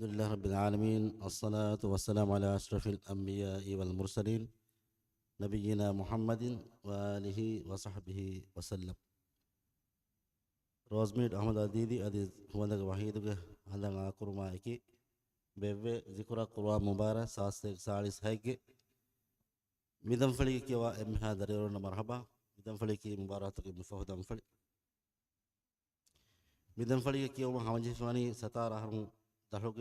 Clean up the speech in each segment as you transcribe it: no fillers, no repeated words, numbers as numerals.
الحمد لله رب العالمين، الصلاة والسلام على أشرف الأنبياء والمرسلين نبينا محمد وآله وصحبه وسلم. روزميد أحمد أديدي أدي هوندك وحيدك هندنا كرما إكي بيبي ذكرى قرآن مبارك ساستك سالس هيك ميدم فلي كيوا إم هذا ريرون مرحبا ميدم فلي كي مباراتك مفهود أم فلي ميدم فلي كيوا محمد فاني ستارة هرم دهوك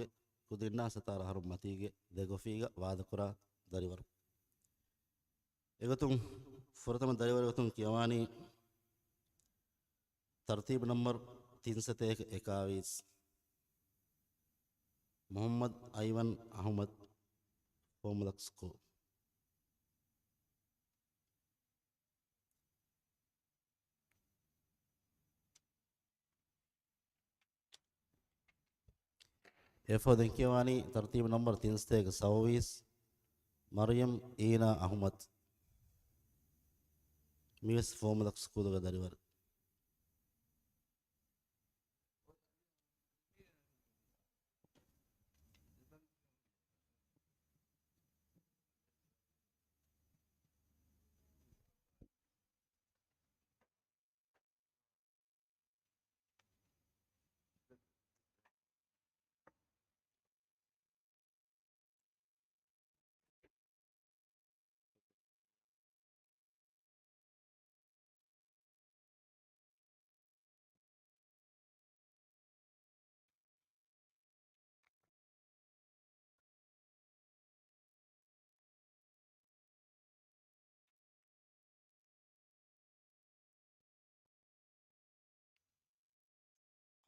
كودينا ستارة هرم ماتيجي دعو فيجا وادكرا داريور إغتون فرتم داريور إغتون كيواني ترتيب نمبر 321 محمد أيمن أحمد فوملكسكو يفوز كيواني ترتيب نمبر 327 مريم إينا أحمد ميس فوملكسكو داريور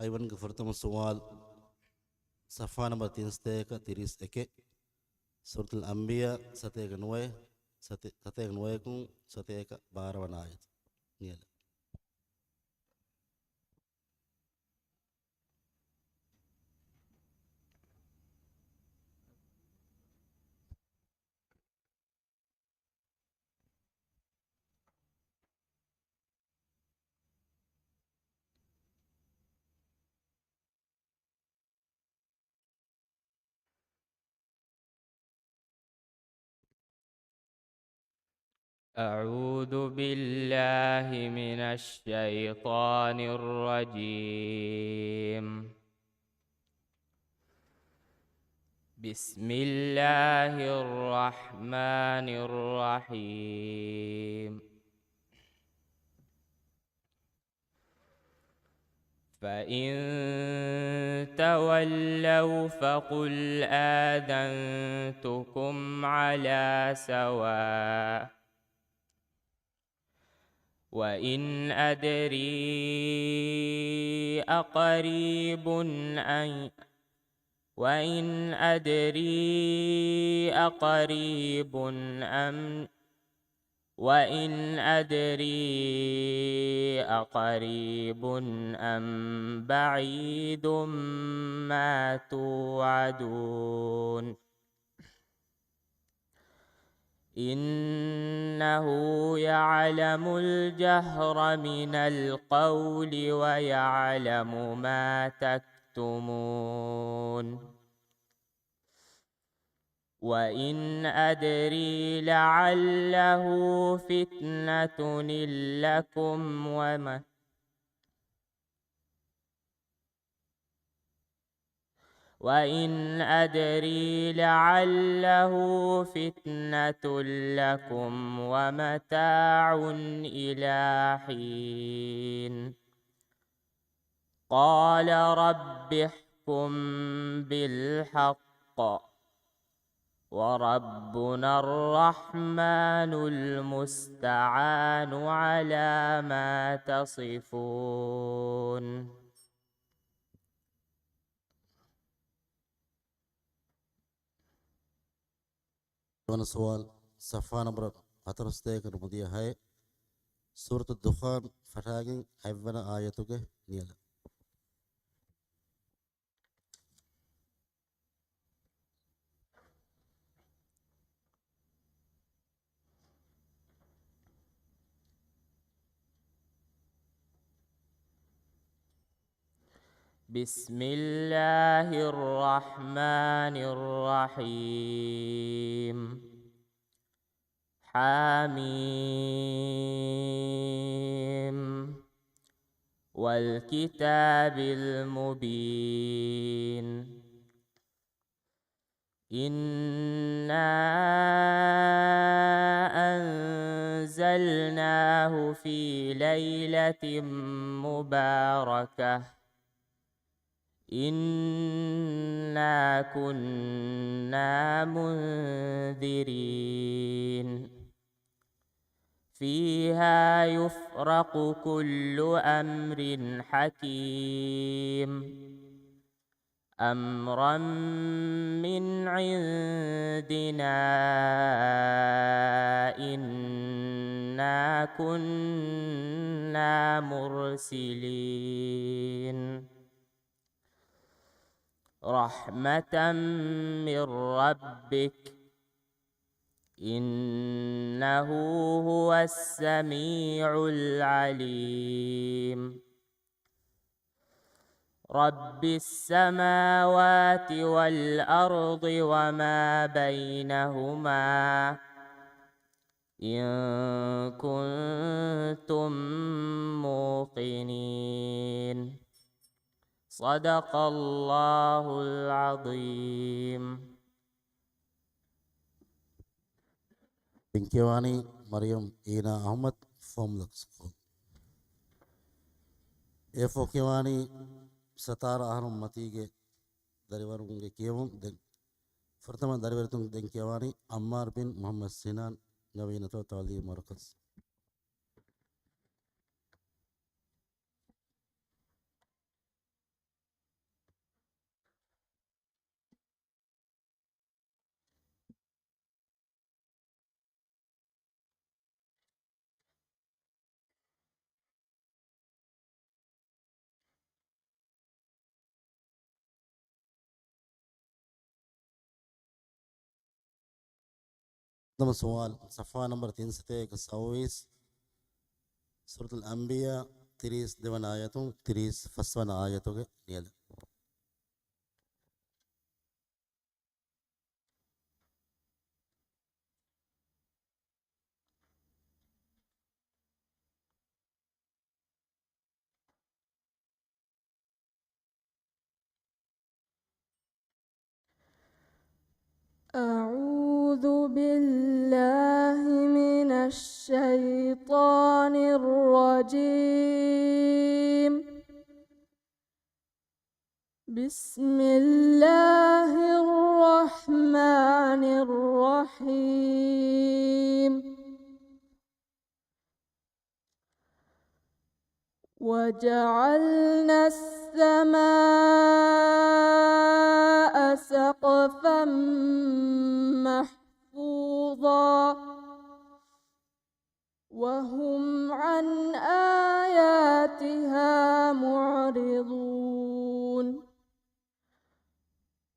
أيمن كفرتم السؤال صفحة نمبر 330 سورة الأنبياء ستيك نويكم ستيك بارون آيات نيل أعوذ بالله من الشيطان الرجيم. بسم الله الرحمن الرحيم. فإن تولوا فقل آذنتكم على سواء وإن أدري أقريب أم بعيد ما توعدون إنه يعلم الجهر من القول ويعلم ما تكتمون وإن أدري لعله فتنة لكم ومتاع إلى حين قال رب احكم بالحق وربنا الرحمن المستعان على ما تصفون. وانا سؤال صفحة نمبر 4 المدية هاي سورة الدخان فتاقين حيفنا آياتك نيل بسم الله الرحمن الرحيم حميم والكتاب المبين إنا أنزلناه في ليلة مباركة إنا كنا منذرين فيها يفرق كل أمر حكيم أمرا من عندنا إنا كنا مرسلين رحمة من ربك إنه هو السميع العليم رب السماوات والأرض وما بينهما إن كنتم موقنين صدق الله العظيم. Pinkiwani Mariam Ina Ahmad from the school. Efo Kiwani Satara Aharum Matige Darivarunge Kievum then Furtama Darivartung then Kiwani Ammar bin Muhammad Sinan Navinato Tali Marcus. نمبر سؤال صفحة نمبر 327 سورة الأنبياء 32 آياتهم 31 آياتهم نيل أعوذ بالله من الشيطان الرجيم. بسم الله الرحمن الرحيم. وجعلنا السماء سقفا محفوظا وهم عن آياتها معرضون.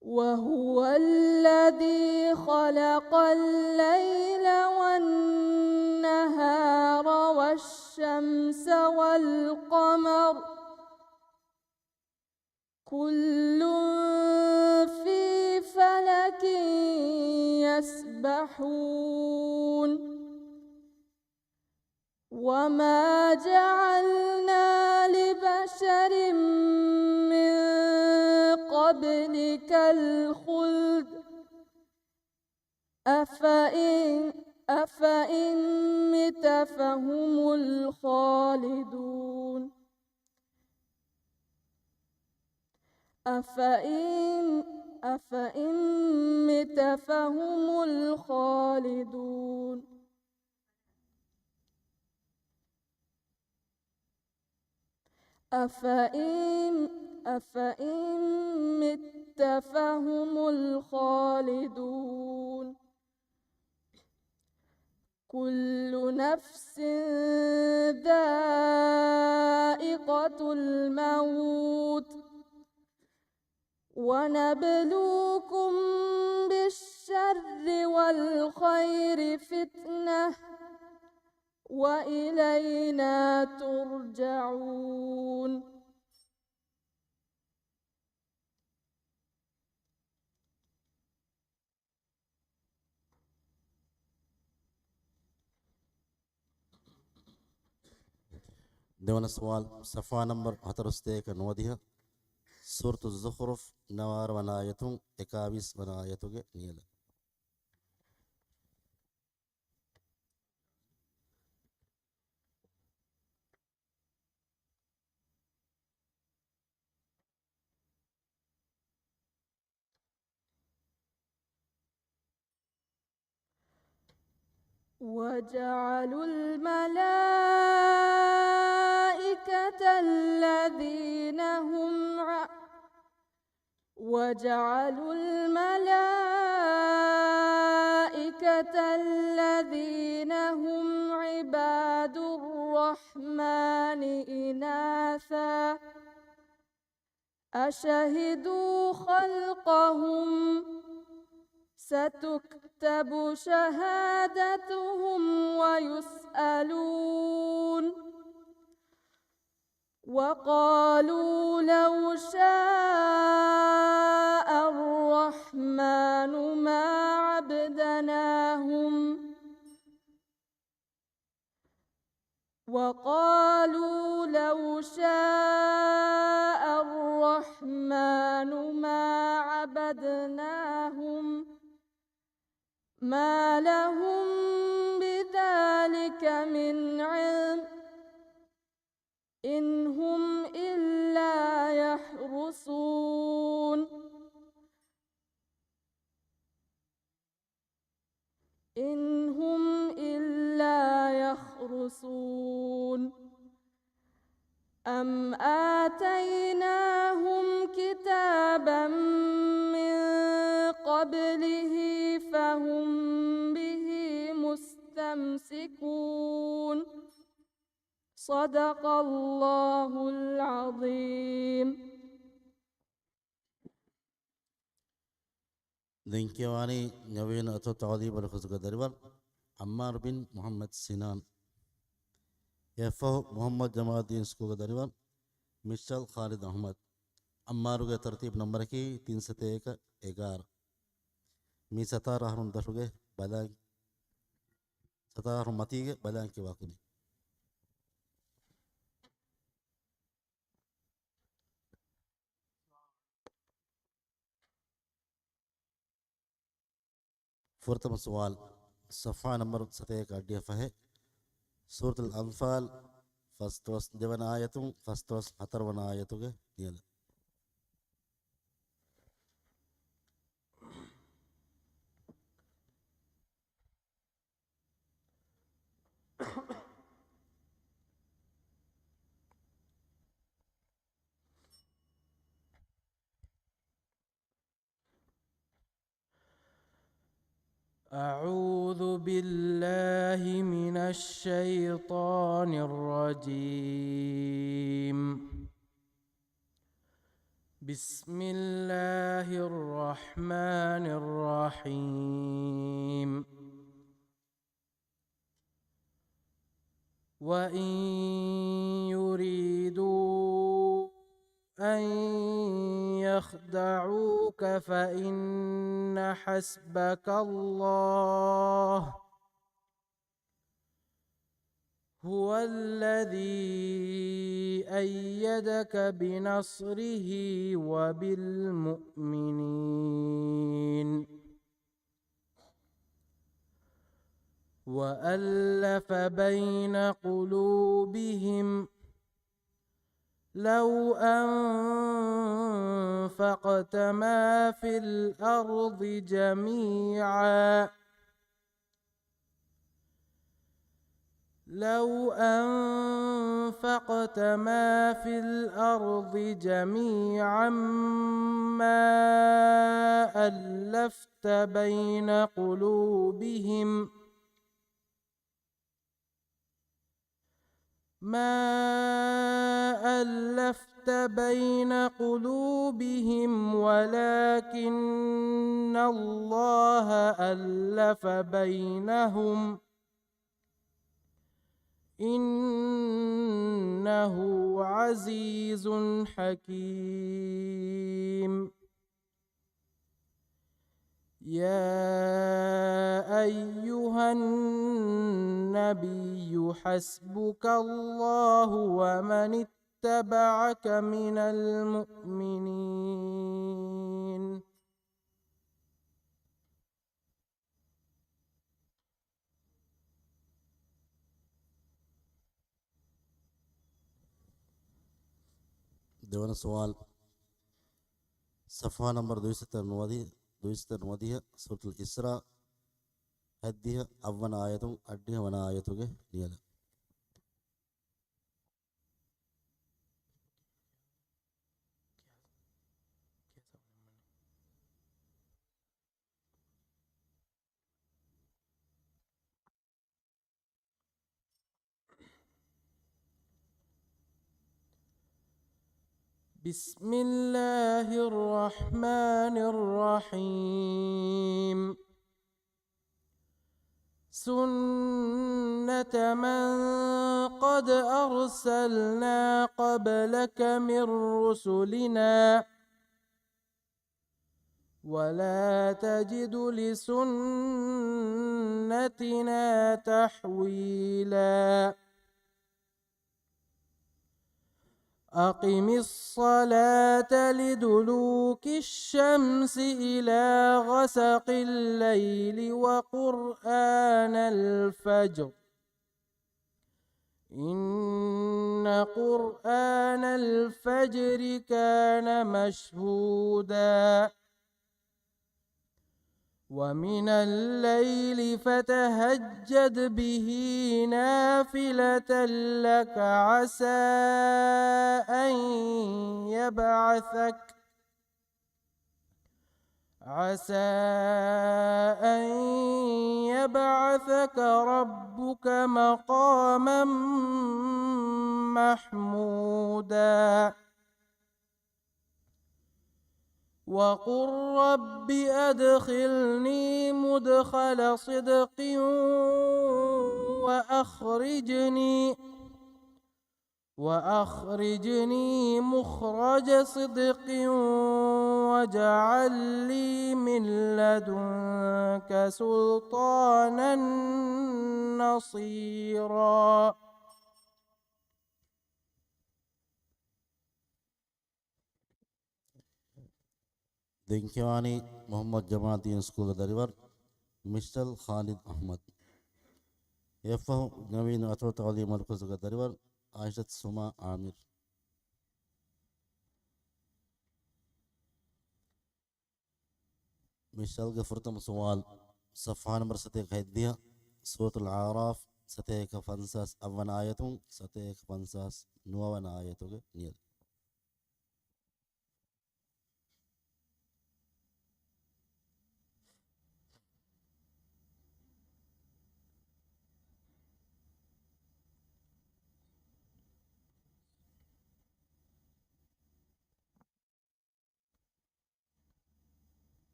وهو الذي خلق الليل والنهار والشمس والقمر كل في فلك يسبحون. وما جعلنا لبشر من قبلك الخلد أفإن مت فهم الخالدون. أفإن مت فهم الخالدون. أفإن مت فهم الخالدون. كل نفس ذائقة الموت ونبلوكم بالشر والخير فتنة وإلينا ترجعون. දෙවන සවාල් සෆා නම්බර් 41 නොවදිහ සූරතු ዙඛ්රුෆ් 9 වන ආයතුන් 21 වන ආයතුගේ නියල وجعلوا الملائكة الذين هم وجعلوا الملائكة الذين هم عباد الرحمن إناثا أشهدوا خلقهم ستكتب شهادتهم ويسألون وقالوا لو شاء الرحمن ما عبدناهم وقالوا لو شاء الرحمن ما عبدناهم ما لهم بذلك من علم إن هم إلا يخرصون إن هم إلا يخرصون أم آتيناهم كتابا من قبله فهم به مستمسكون صدق الله العظيم دينكيواني نوين أتو تعذيب الخزق دربال عمار بن محمد سنان يفه محمد جمال الدين سكوك دربال मिशल खालिद अहमद अम्मारू के तरतीब नंबर की 311 मी 17 दशुगे बलां 17 मती के बलां की वाकनी फुरतम सवाल सफ़ा नंबर 17 का डिया फहे सूरत अल-अनफाल फस्तोस देवन आयतुं फस्तोस 14 आयतुगे नियल أعوذ بالله من الشيطان الرجيم بسم الله الرحمن الرحيم وإن يريدوا أن يخدعوك فإن حسبك الله هو الذي أيدك بنصره وبالمؤمنين وألف بين قلوبهم لو أنفقت ما في الأرض جميعا لو أنفقت ما في الأرض جميعا ما ألفت بين قلوبهم ولكن الله ألف بينهم إنه عزيز حكيم يا أيها النبي النبي حسبك الله ومن اتبعك من المؤمنين. දෙවන සුවාල් සෆා නම්බර් 290 සූරතුල් ඉස්රා හද්දිය අවවන ආයතුන් අඩ්ඩිය වන ආයතුගේ නියල. بسم الله الرحمن الرحيم. سنة من قد أرسلنا قبلك من رسلنا ولا تجد لسنتنا تحويلا. أقم الصلاة لدلوك الشمس إلى غسق الليل وقرآن الفجر إن قرآن الفجر كان مشهودا. ومن الليل فتهجد به نافلة لك أن يبعثك ربك مقاما محمودا. وقل رب أدخلني مدخل صدق وأخرجني مخرج صدق واجعل لي من لدنك سلطانا نصيرا. දෙංකවානි මොහම්මද් ජමාතියන් ස්කූල දරිවර් මිස්ටල් ಖಾಲಿದ್ ಅಹ್ಮದ್ يفهم نوين أتو تعليم مركز دریور عائشة سما عامر. मिशल के फुरतम सवाल सफ़ा नंबर 7 सूरत al-A'raf 7 अवन आयतों 7 9 आयतों के नियल.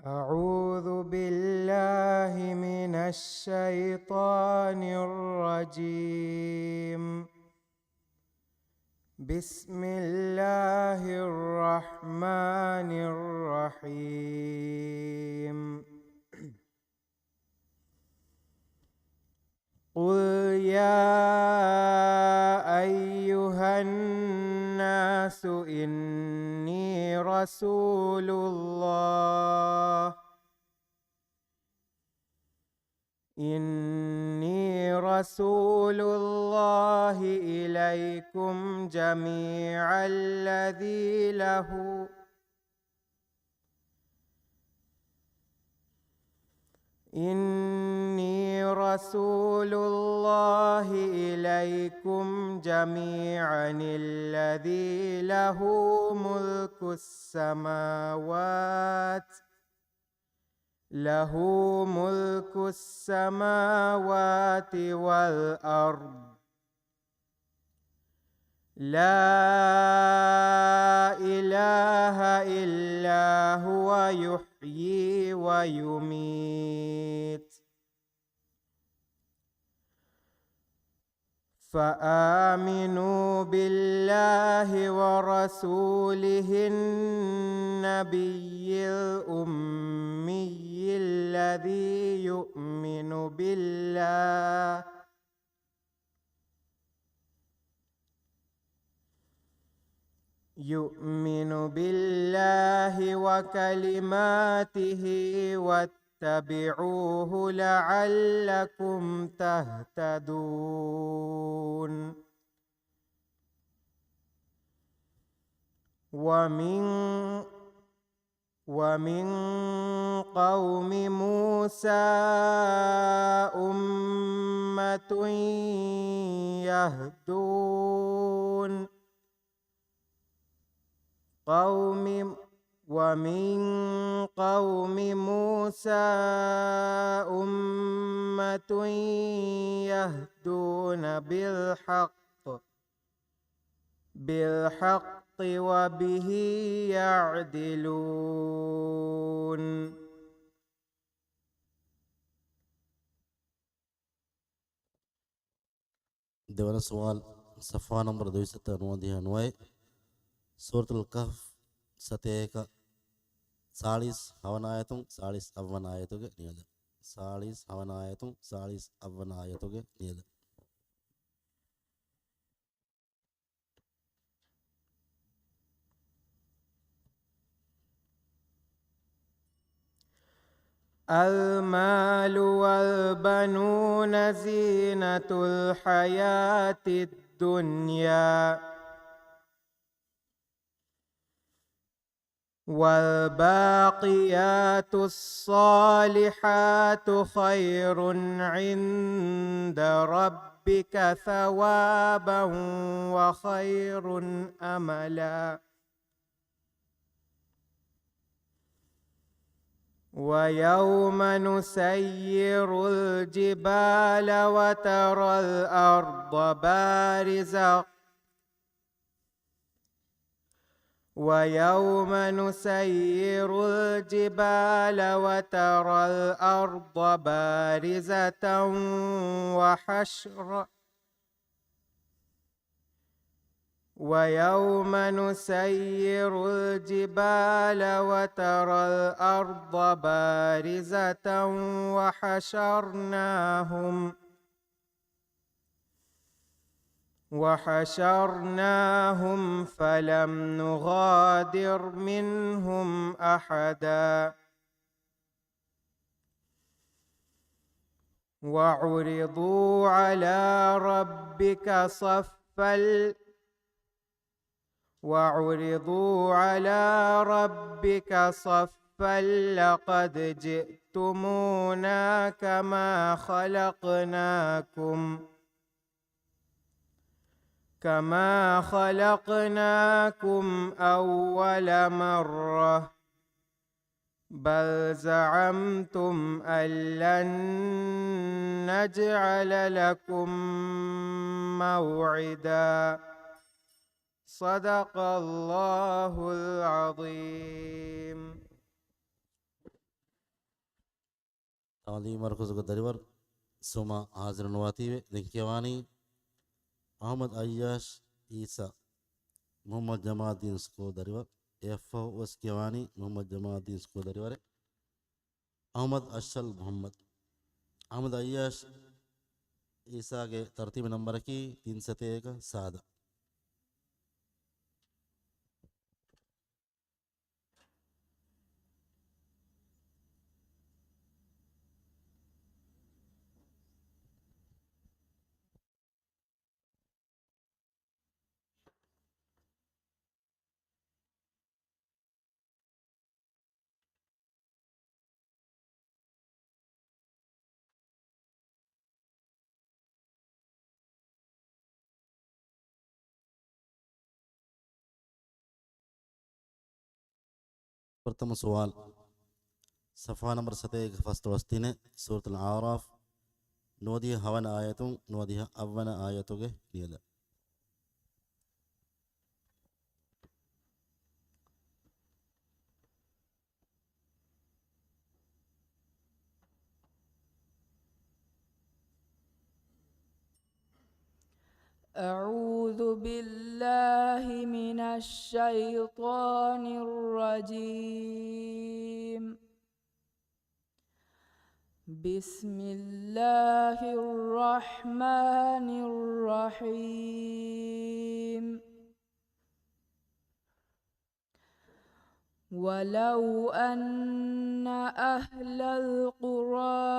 أعوذ بالله من الشيطان الرجيم. بسم الله الرحمن الرحيم. قل يا أيها الناس إني رسول الله إليكم جميعا الذي له إني رسول الله إليكم جميعا الذي له ملك السماوات والأرض لا إله إلا هو يحيي ويميت فآمنوا بالله ورسوله النبي الأمي الذي يؤمن بالله وكلماته واتبعوه لعلكم تهتدون ومن قوم موسى أمة يهدون ومن قوم موسى أمة يهدون بالحق وبه يعدلون දෙවන සුවල් සෆා නම්බර 299 සූරතුල් කහ්ෆ් සතේක සාලිස් හවනායතුන් සාලිස් අවනායතුගේ නියද සාලිස් හවනායතුන් සාලිස් අවනායතුගේ නියද المال والبنون زينة الحياة الدنيا والباقيات الصالحات خير عند ربك ثوابا وخير أملا ويوم نسير الجبال وترى الأرض بارزة ويوم نسير الجبال وترى الأرض بارزة ويوم نسير الجبال وترى الأرض بارزة وحشرناهم فلم نغادر منهم أحدا وعرضوا على ربك صفا لقد جئتمونا كما خلقناكم أول مرة بل زعمتم أن لن نجعل لكم موعدا صدق الله العظيم تعلیم مرکز کو دریور سوما حاضر نواتیوے دنکیوانی अहमद अय्याश ईसा मोहम्मद जमाउद्दीन स्को दरिवर एफओ वस्किवानी मोहम्मद जमाउद्दीन स्को दरिवर अहमद अशल मोहम्मद अहमद अय्याश ईसा के तरतीब नंबर की 301 सादा प्रथम सवाल सफ़ा नंबर 7 फस्ट वस्तीने सूरत आराफ नोदिह हवन आयतुं नोदिह अव्वन आयतुगे नियद أعوذ بالله من الشيطان الرجيم. بسم الله الرحمن الرحيم. ولو أن أهل القرى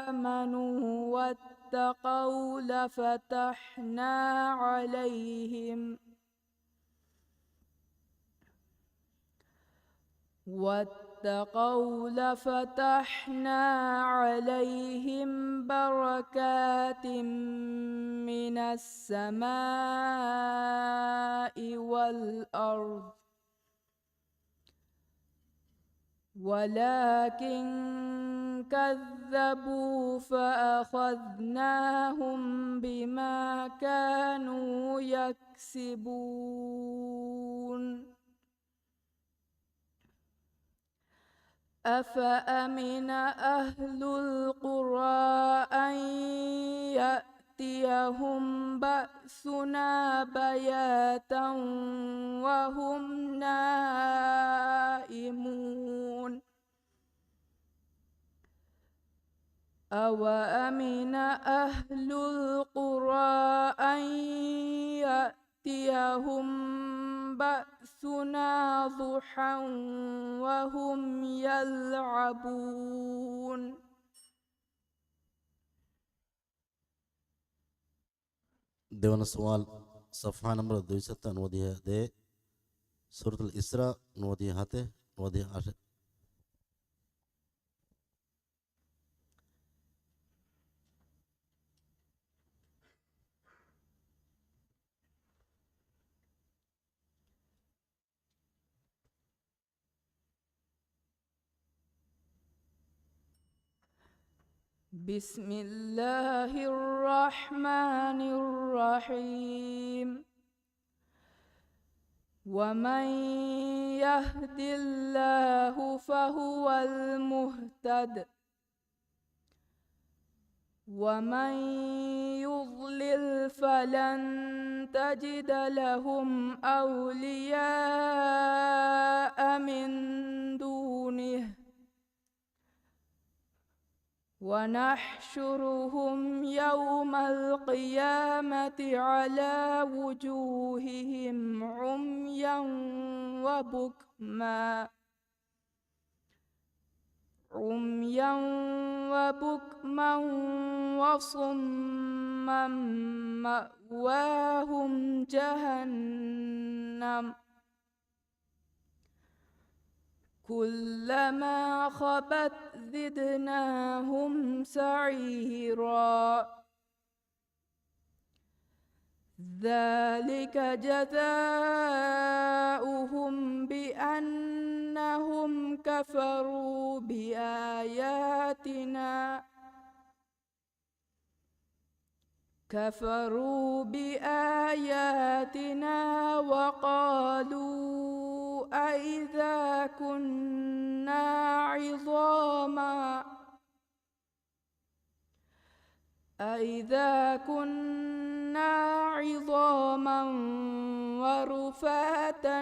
آمنوا واتقوا لفتحنا عليهم بركات من السماء والأرض، ولكن كذبوا فأخذناهم بما كانوا يكسبون. أفأمن أهل القرى أن يأتيهم بأسنا بياتا وهم نائمون. أوأمن أهل القرى أن يأتيهم بأسنا ضحى وهم يلعبون. දෙවන සුවල් සෆහා නම්බර 292 සූරතුල් ඉස්රා 97 98. بسم الله الرحمن الرحيم. ومن يهد الله فهو المهتد، ومن يضلل فلن تجد لهم أولياء من دونه، ونحشرهم يوم القيامة على وجوههم عميا وبكما وصما مأواهم جهنم، كلما خبت زدناهم سعيرا. ذلك جزاؤهم بأنهم كفروا بآياتنا وقالوا أئذا كنا عظاما ورفاتا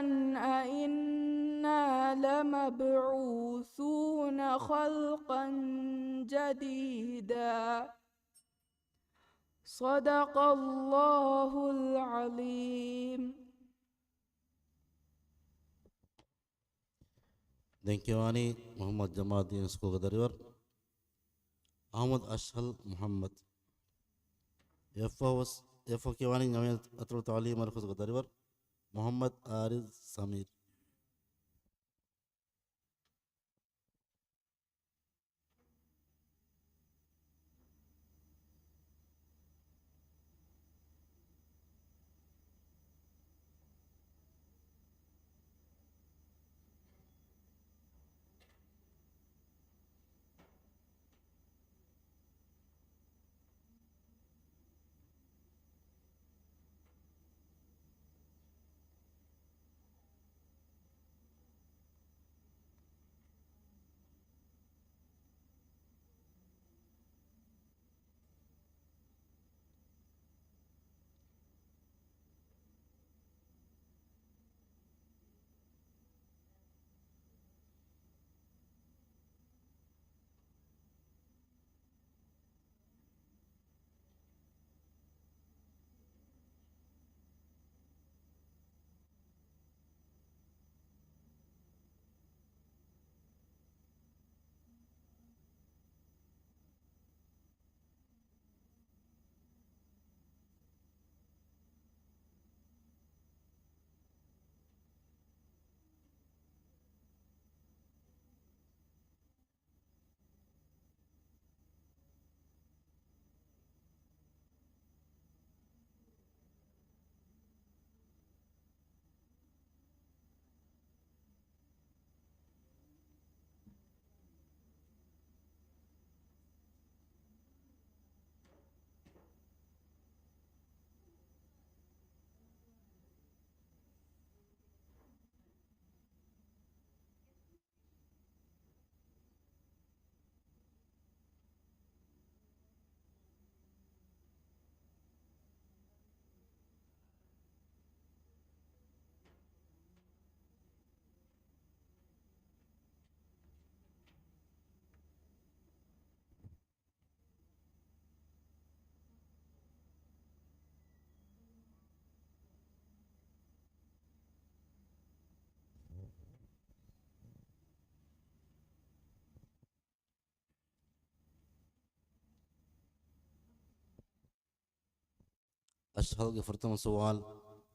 أئنا لمبعوثون خلقا جديدا. صدق الله العظيم. දෙන්කවානි මොහම්මද් ජමාදීන් ස්කෝග දරිවර් අහමද් අශ්හල් මුහම්මද් එෆෝ කියවානි නවය අතුරු තාලීම් මර්කස්ක දරිවර් මොහම්මද් ආරිස් සමීර්. أشهد فرتم سؤال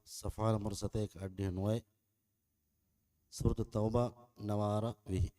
صفحة نمبر 7 أديه نوي سورة التوبة نوارا به.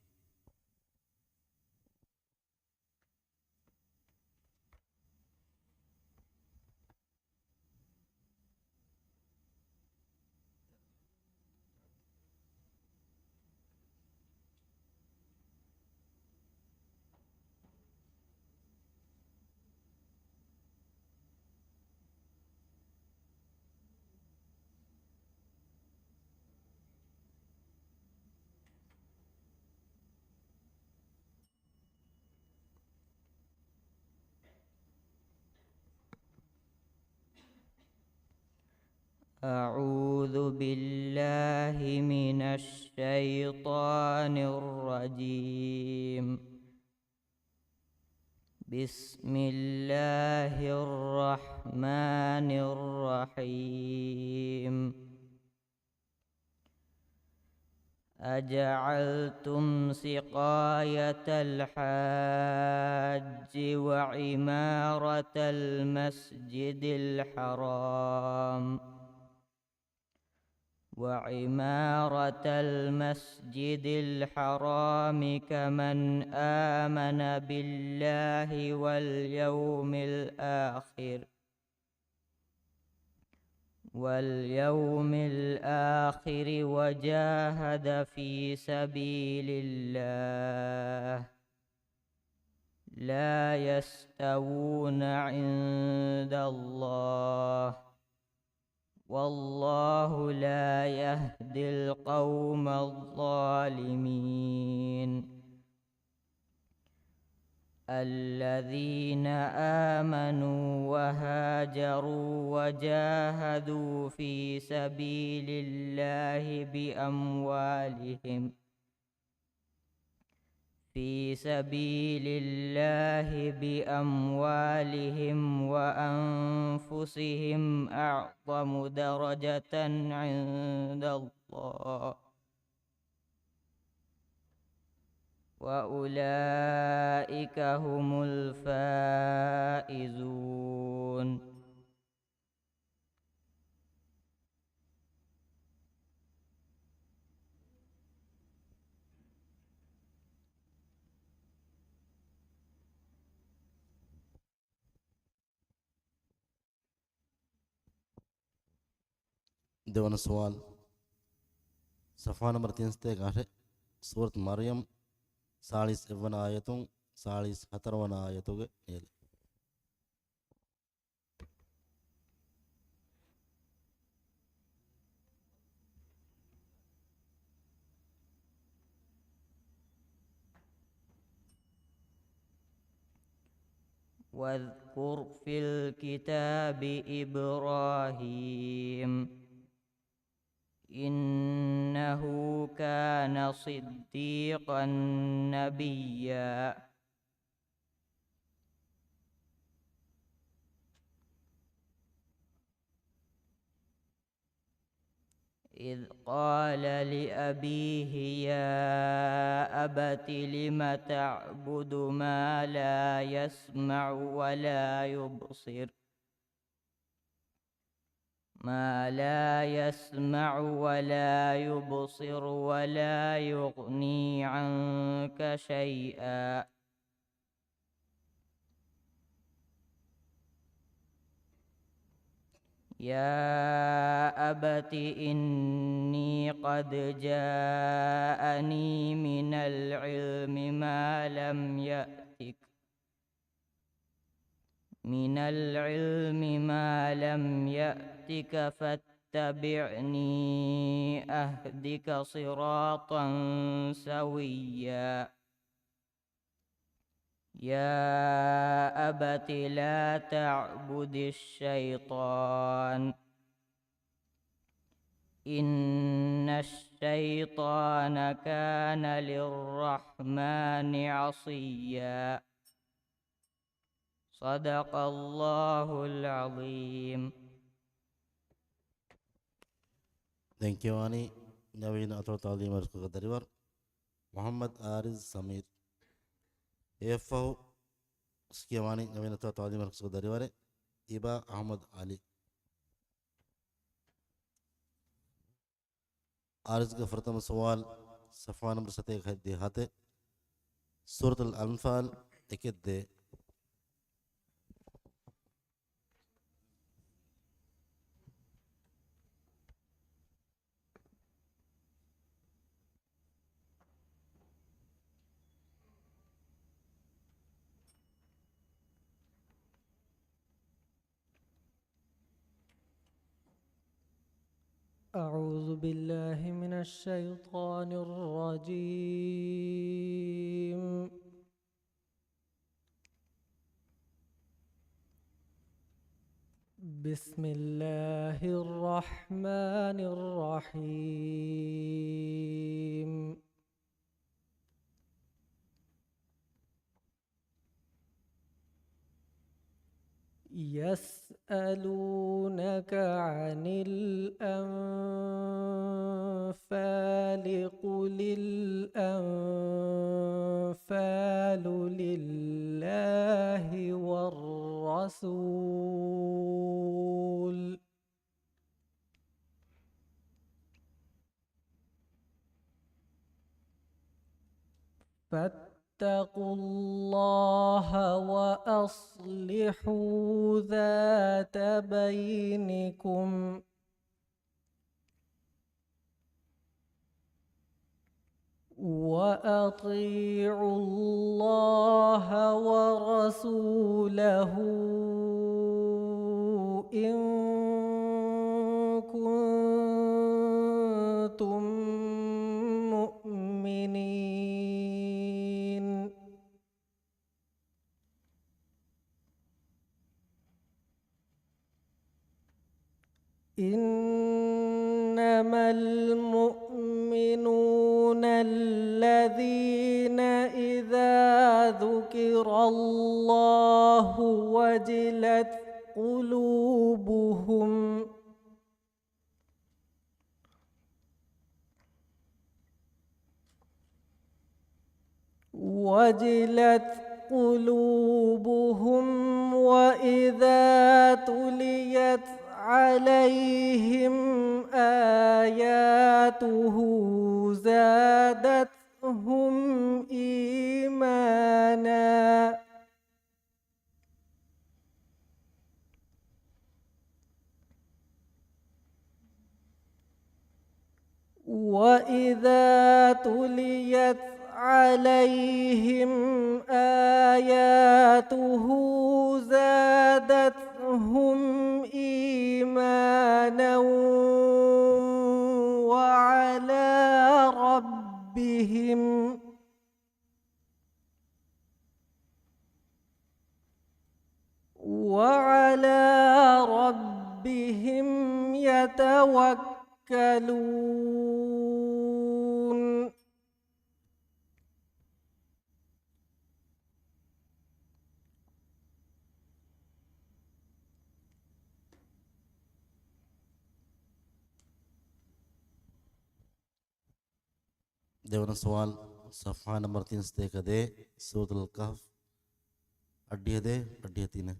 أعوذ بالله من الشيطان الرجيم. بسم الله الرحمن الرحيم. أجعلتم سقاية الحاج وعمارة المسجد الحرام كمن آمن بالله واليوم الآخر وجاهد في سبيل الله لا يستوون عند الله والله لا يهدي القوم الظالمين. الذين آمنوا وهاجروا وجاهدوا في سبيل الله بأموالهم وأنفسهم أعظم درجة عند الله وأولئك هم الفائزون. දෙවන සුවල් සෆා නම්බර් 38 සූරත් මරියම් 41 වන ආයතුන් 44 වන ආයතුගේ එල. واذكر في الكتاب إبراهيم إنه كان صديقا نبيا. إذ قال لأبيه يا أبت لم تعبد ما لا يسمع ولا يبصر ولا يغني عنك شيئا. يا أبت إني قد جاءني من العلم ما لم يأتك فاتبعني أهدك صراطا سويا. يا أبت لا تعبد الشيطان إن الشيطان كان للرحمن عصيا. صدق الله العظيم. Thank you, Ani. Naveen Athor Talim Arkuka Darivar. Muhammad Ariz Samir. AFO Skiawani Naveen Athor Talim Arkuka Darivare. Iba Ahmad Ali. Aaris का प्रथम सवाल सफ़ा नंबर 7 दे हाथे सूरत अल अनफाल दे أعوذ بالله من الشيطان الرجيم بسم الله الرحمن الرحيم يسألونك عن الأنفال قل الأنفال لله والرسول فاتقوا الله وأصلحوا ذات بينكم وأطيعوا الله ورسوله إن كنتم مؤمنين إنما المؤمنون الذين إذا ذكر الله وجلت قلوبهم وإذا تليت عليهم آياته زادتهم إيمانا وإذا تليت عليهم آياته زادتهم إيمانا وعلى ربهم يتوكلون देवन सवाल सफ़ा नंबर 3 से कदे सूरत अल कहफ अड्डी 3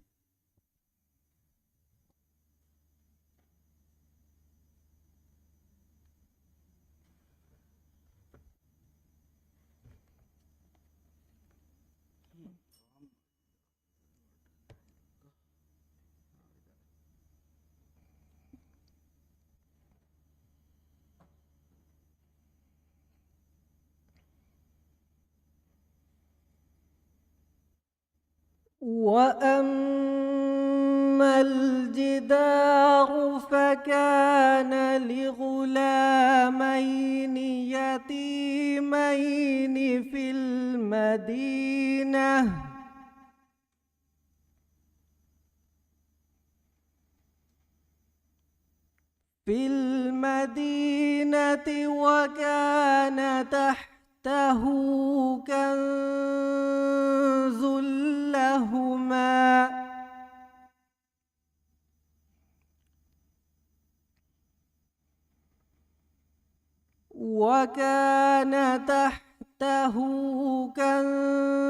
وأما الجدار فكان لغلامين يتيمين في المدينة وكان تحته كنز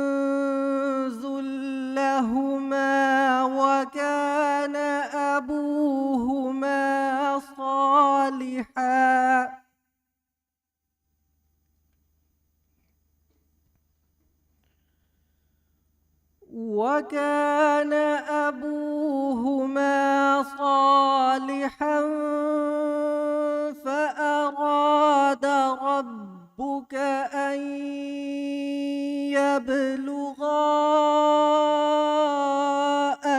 لهما وكان أبوهما صالحا كان أبوهما صالحا فأراد ربك أن يبلغا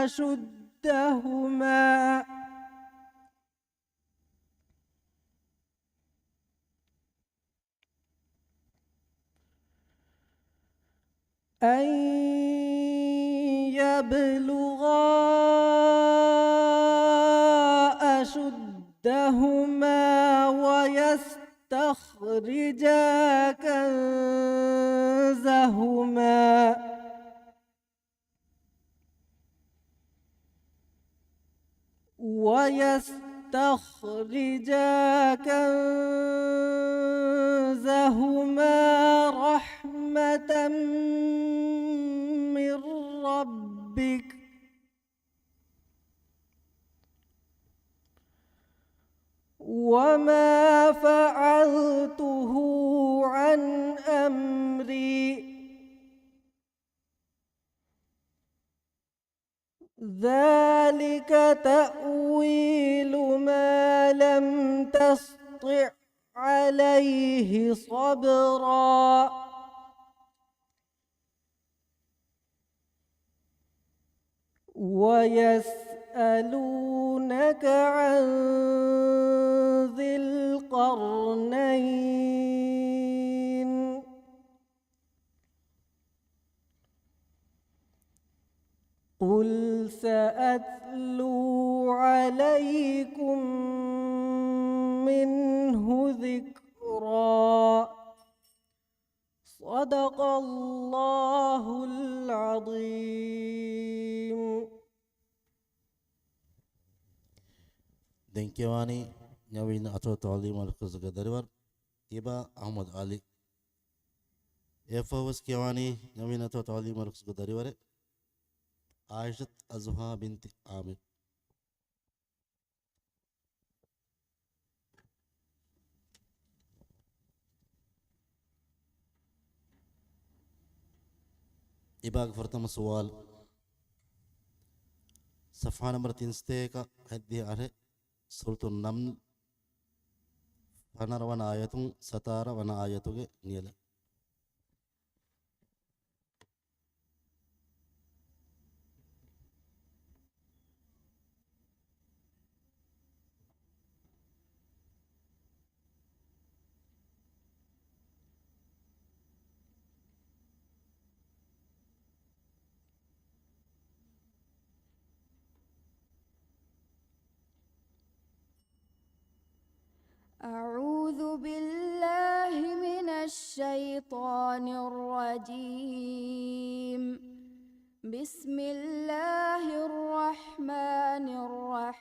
أشدهما ويستخرجا كنزهما رحمة من ربك وما فعلته عن أمري ذلك تأويل ما لم تسطع عليه صبرا ويسألونك عن ذي القرنين قل سأتلو عليكم منه ذكرا صدق الله العظيم. Denkewani nyawin atau ta'lim al-qaz gadariwar Iba Ahmad Ali Efawaz kewani nyawin atau ta'lim al-qaz gadariwar Aishat Azha binti Amir Iba pertama soal Safha nomor 3 ka haddi are Sultan Naml Panarawana ayatun Satara wana ayatuge niyala أعوذ بالله من الشيطان الرجيم بسم الله الرحمن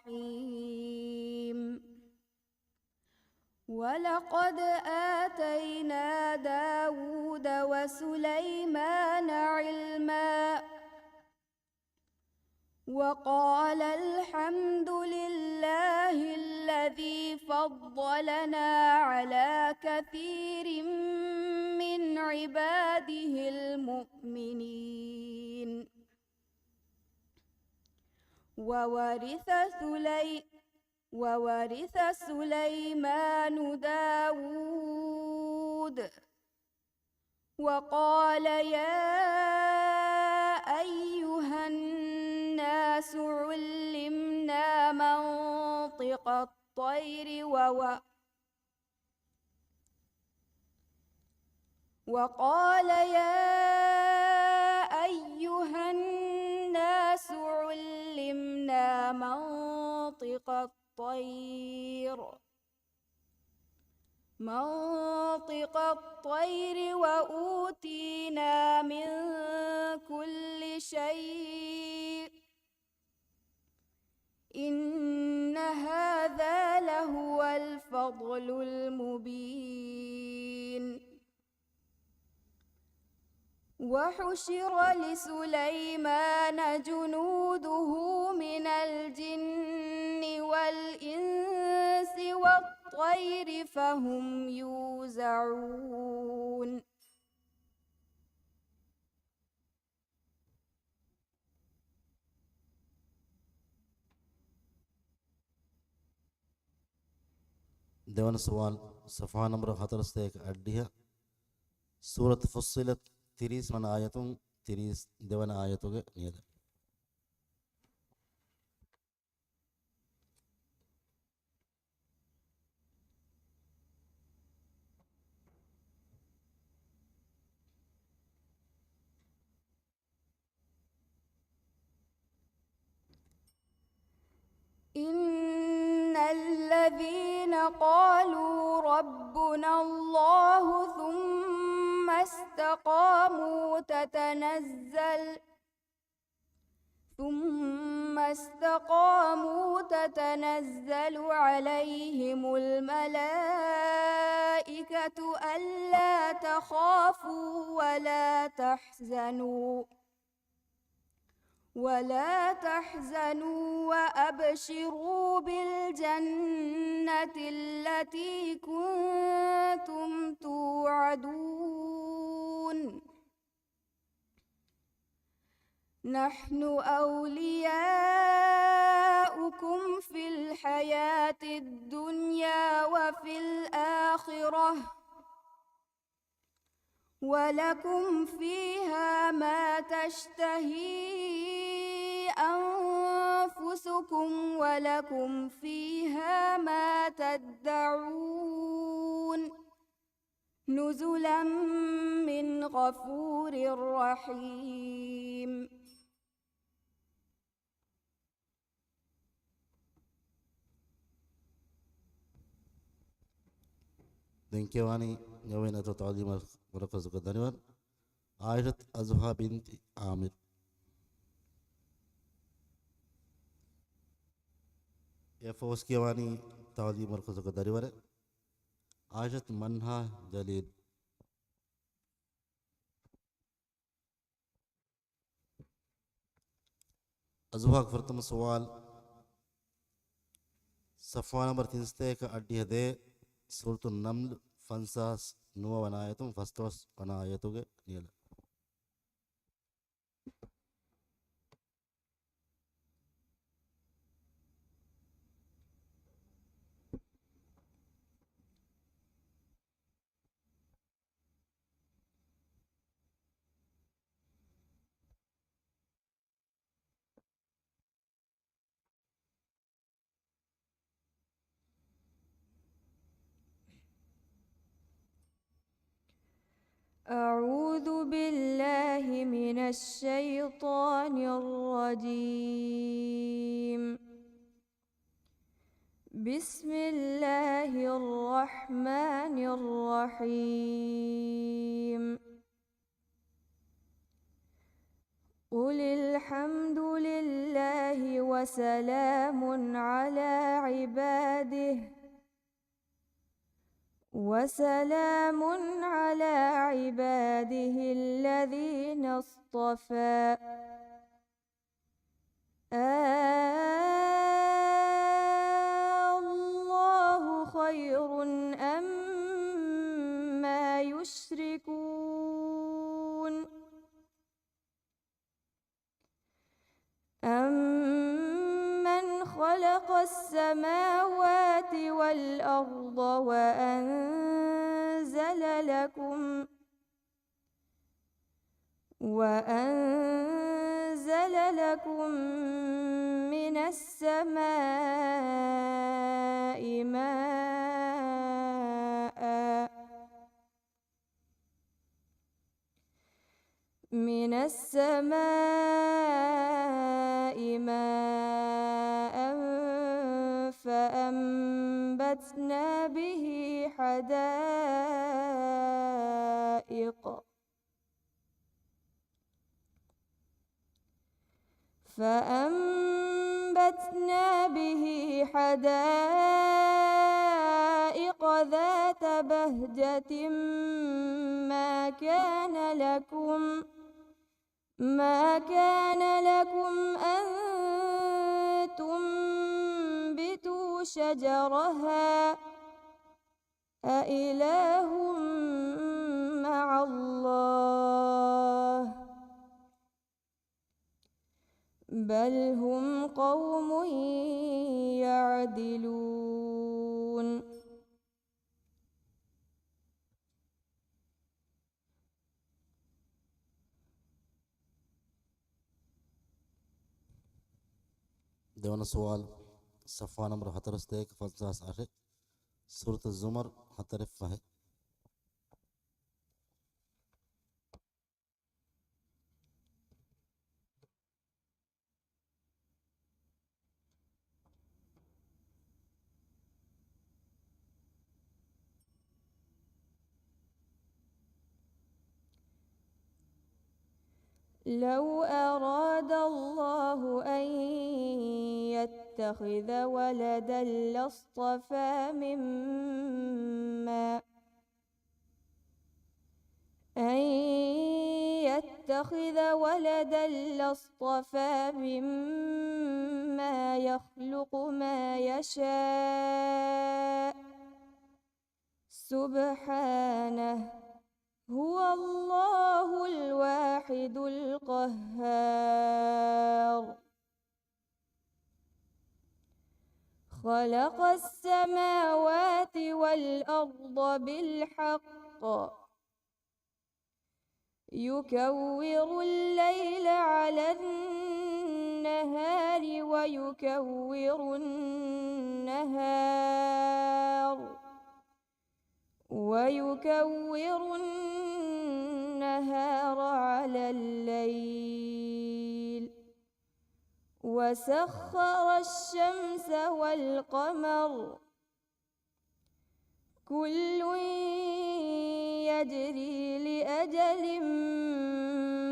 الرحيم ولقد آتينا داود وسليمان علما وقال الحمد لله الذي فضلنا على كثير من عباده المؤمنين وورث سليمان داود وقال يا أيها الناس علمنا منطق الطير وقال يا أيها الناس علمنا منطق الطير وأوتينا من كل شيء إن هذا لهو الفضل المبين وحشر لسليمان جنوده من الجن والإنس والطير فهم يوزعون දෙවන සුවාල් සෆහා නම්බර 41 අඩ්ඩිය සූරත් ෆුස්සිලත් 30 වන ආයතුන් 30 දෙවන ආයතුගේ නියද إن الذين قالوا ربنا الله ثم استقاموا تتنزل عليهم الملائكة ألا تخافوا ولا تحزنوا وأبشروا بالجنة التي كنتم توعدون نحن أولياؤكم في الحياة الدنيا وفي الآخرة ولكم فيها ما تشتهي أنفسكم ولكم فيها ما تدعون نزلا من غفور رحيم දෙන්කේවානි යවෙනත තාලීම වරකසක දනිවන් ආයිරත් අසුහා බින්ති ආමිර් යෆෝස් කියවානි තාලීම වරකසක දරිවර ආයිරත් මන්හා ජලීල් අසුහා ෆර්තම සවාල් සෆා නම්බර් 31 අඩ්ඩිය දේ සූරතු නම්ල් ෆන්සාස් නුව වනායතුන් ෆස්තවස් වනායතුගේ නියල أعوذ بالله من الشيطان الرجيم بسم الله الرحمن الرحيم قل الحمد لله وسلام على عباده الذين اصطفى الله خير أما يشركون أمن خلق السماوات والأرض وأنزل لكم من السماء ماء فأنبتنا به حدائق ذات بهجة ما كان لكم أن تنبتوا شجرها أإله مع الله بل هم قوم يعدلون දෙවන සුවාල් සෆා නම්බර 42 58 සූරත الزمر 45 لو أراد الله أن يتخذ ولدا لاصطفى مما يخلق ما يشاء سبحانه هو الله الواحد القهار خلق السماوات والأرض بالحق يكور الليل على النهار ويكور النهار على الليل وسخر الشمس والقمر كل يجري لأجل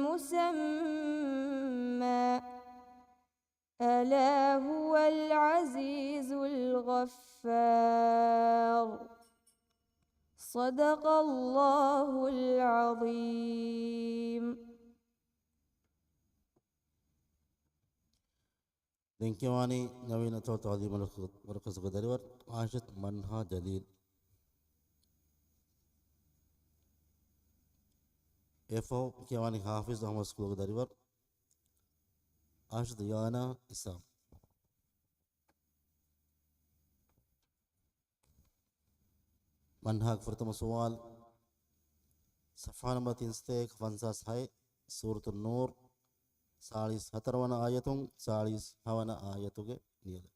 مسمى ألا هو العزيز الغفار صدق الله العظيم. دينكيواني نوين تو تعظيم مركز قدرور عاشت منها جليل एफओ केवानी हाफिज अहमद स्कूल दरिवर आशद याना इसाम منهاج فرتم سوال صفحة نمبر 350 है सूरत النور 47 आयतों 40 आयतों के नियत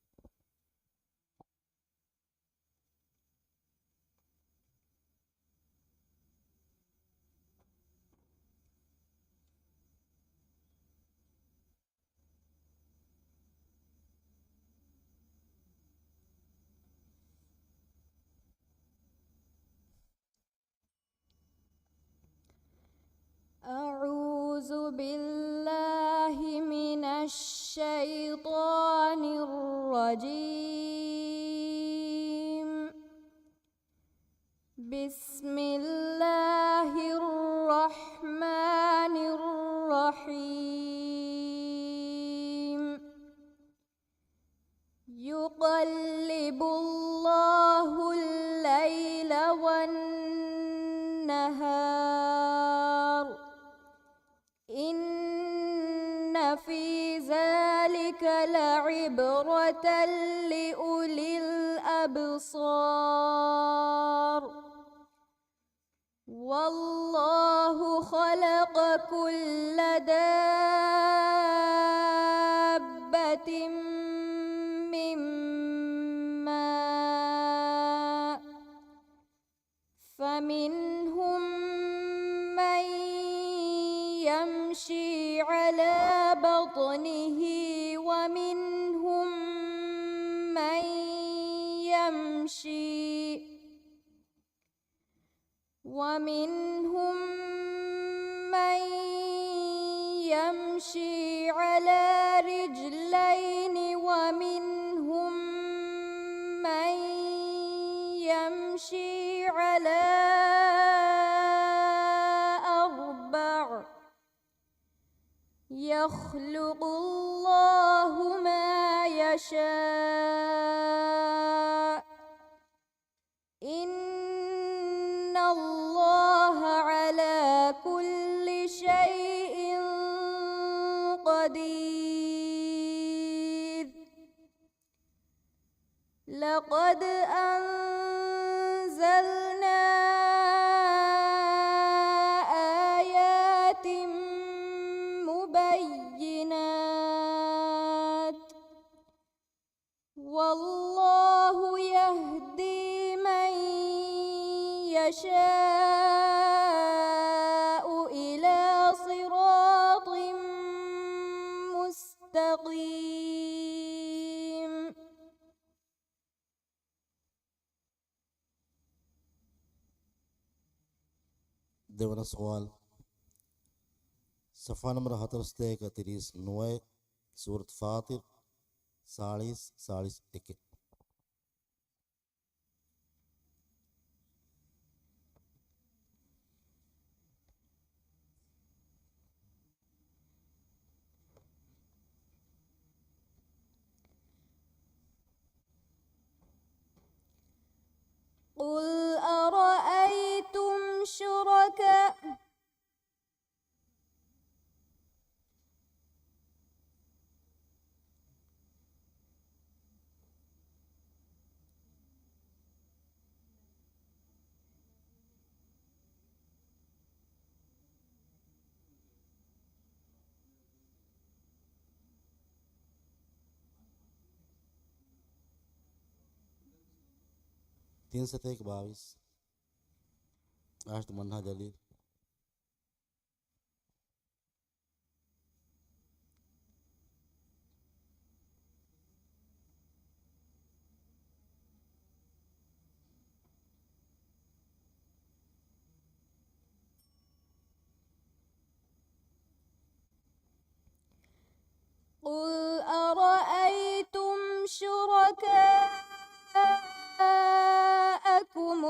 أعوذ بالله من الشيطان الرجيم. بسم الله الرحمن الرحيم. يقلب الله الليل والنهار إن في ذلك لعبرة لأولي الأبصار. والله خلق كل دابة من ماء فمنهم من يمشي على بطنه ومنهم من يمشي على رجلين ومنهم من يمشي على أربع. يخلق الله ما يشاء إن الله على كل شيء قدير. لقد أنزلنا آيات مبينات يشاء إلى صراط مستقيم. දෙවන සුවල් සෆා නම්බර 4139 සූරත් ෆාතිර් 40 قل أرأيتم شركاء तीन सतह 22 आश्त मन्हा जलील قل أرأيتم شركاءكم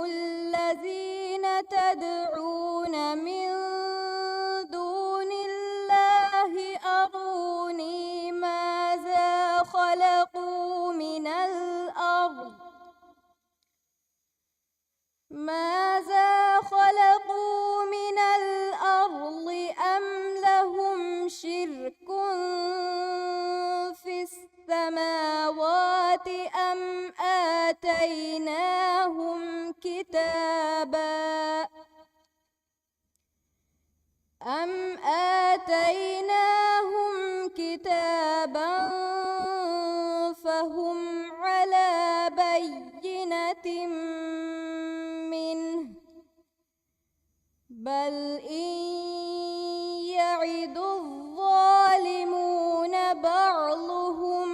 الذين تدعون من دون الله أروني ماذا خلقوا من الأرض أم لهم شرك في السماوات أم آتيناهم كتابا فهم على بينة منه بل إن يعد الظالمون بعضهم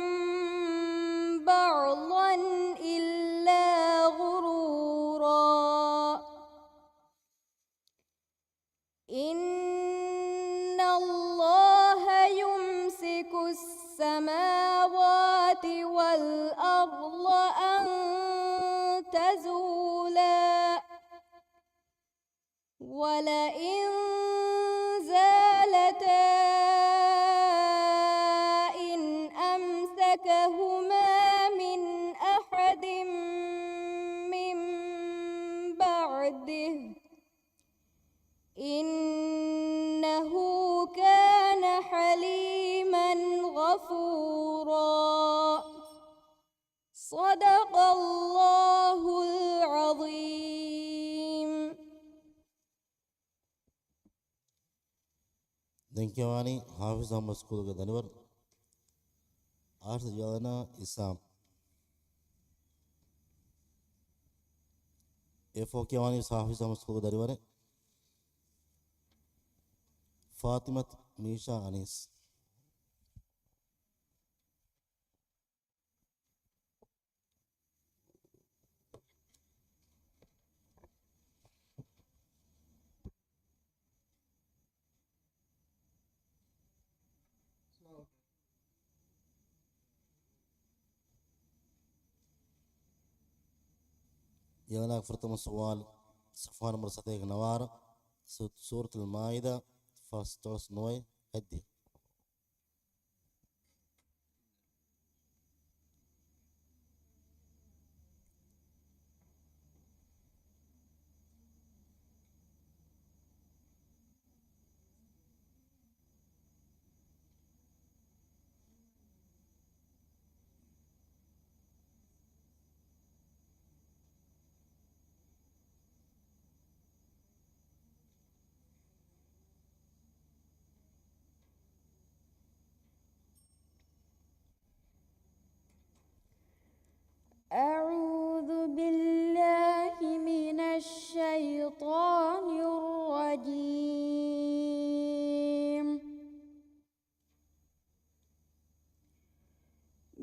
بعضا إلا غرورا. إن الله يمسك السماوات والأرض أن تزولا ولئن زالتا إن أمسكهما من أحد من بعده إنه كان حليما غفورا. صدق الله العظيم. දෙන්කවානි හාෆිස් අහමද් ස්කූලගේ දනිවර ආර්ථ ජාලන ඉස්ලාම් එෆෝ කියවානි හාෆිස් අහමද් ස්කූලගේ දනිවර ෆාතිමත් මීෂා අනීස් يغناك فرتم السؤال صفحة نمبر 7 نوار سورة المائدة فاستوس نوي هدي أعوذ بالله من الشيطان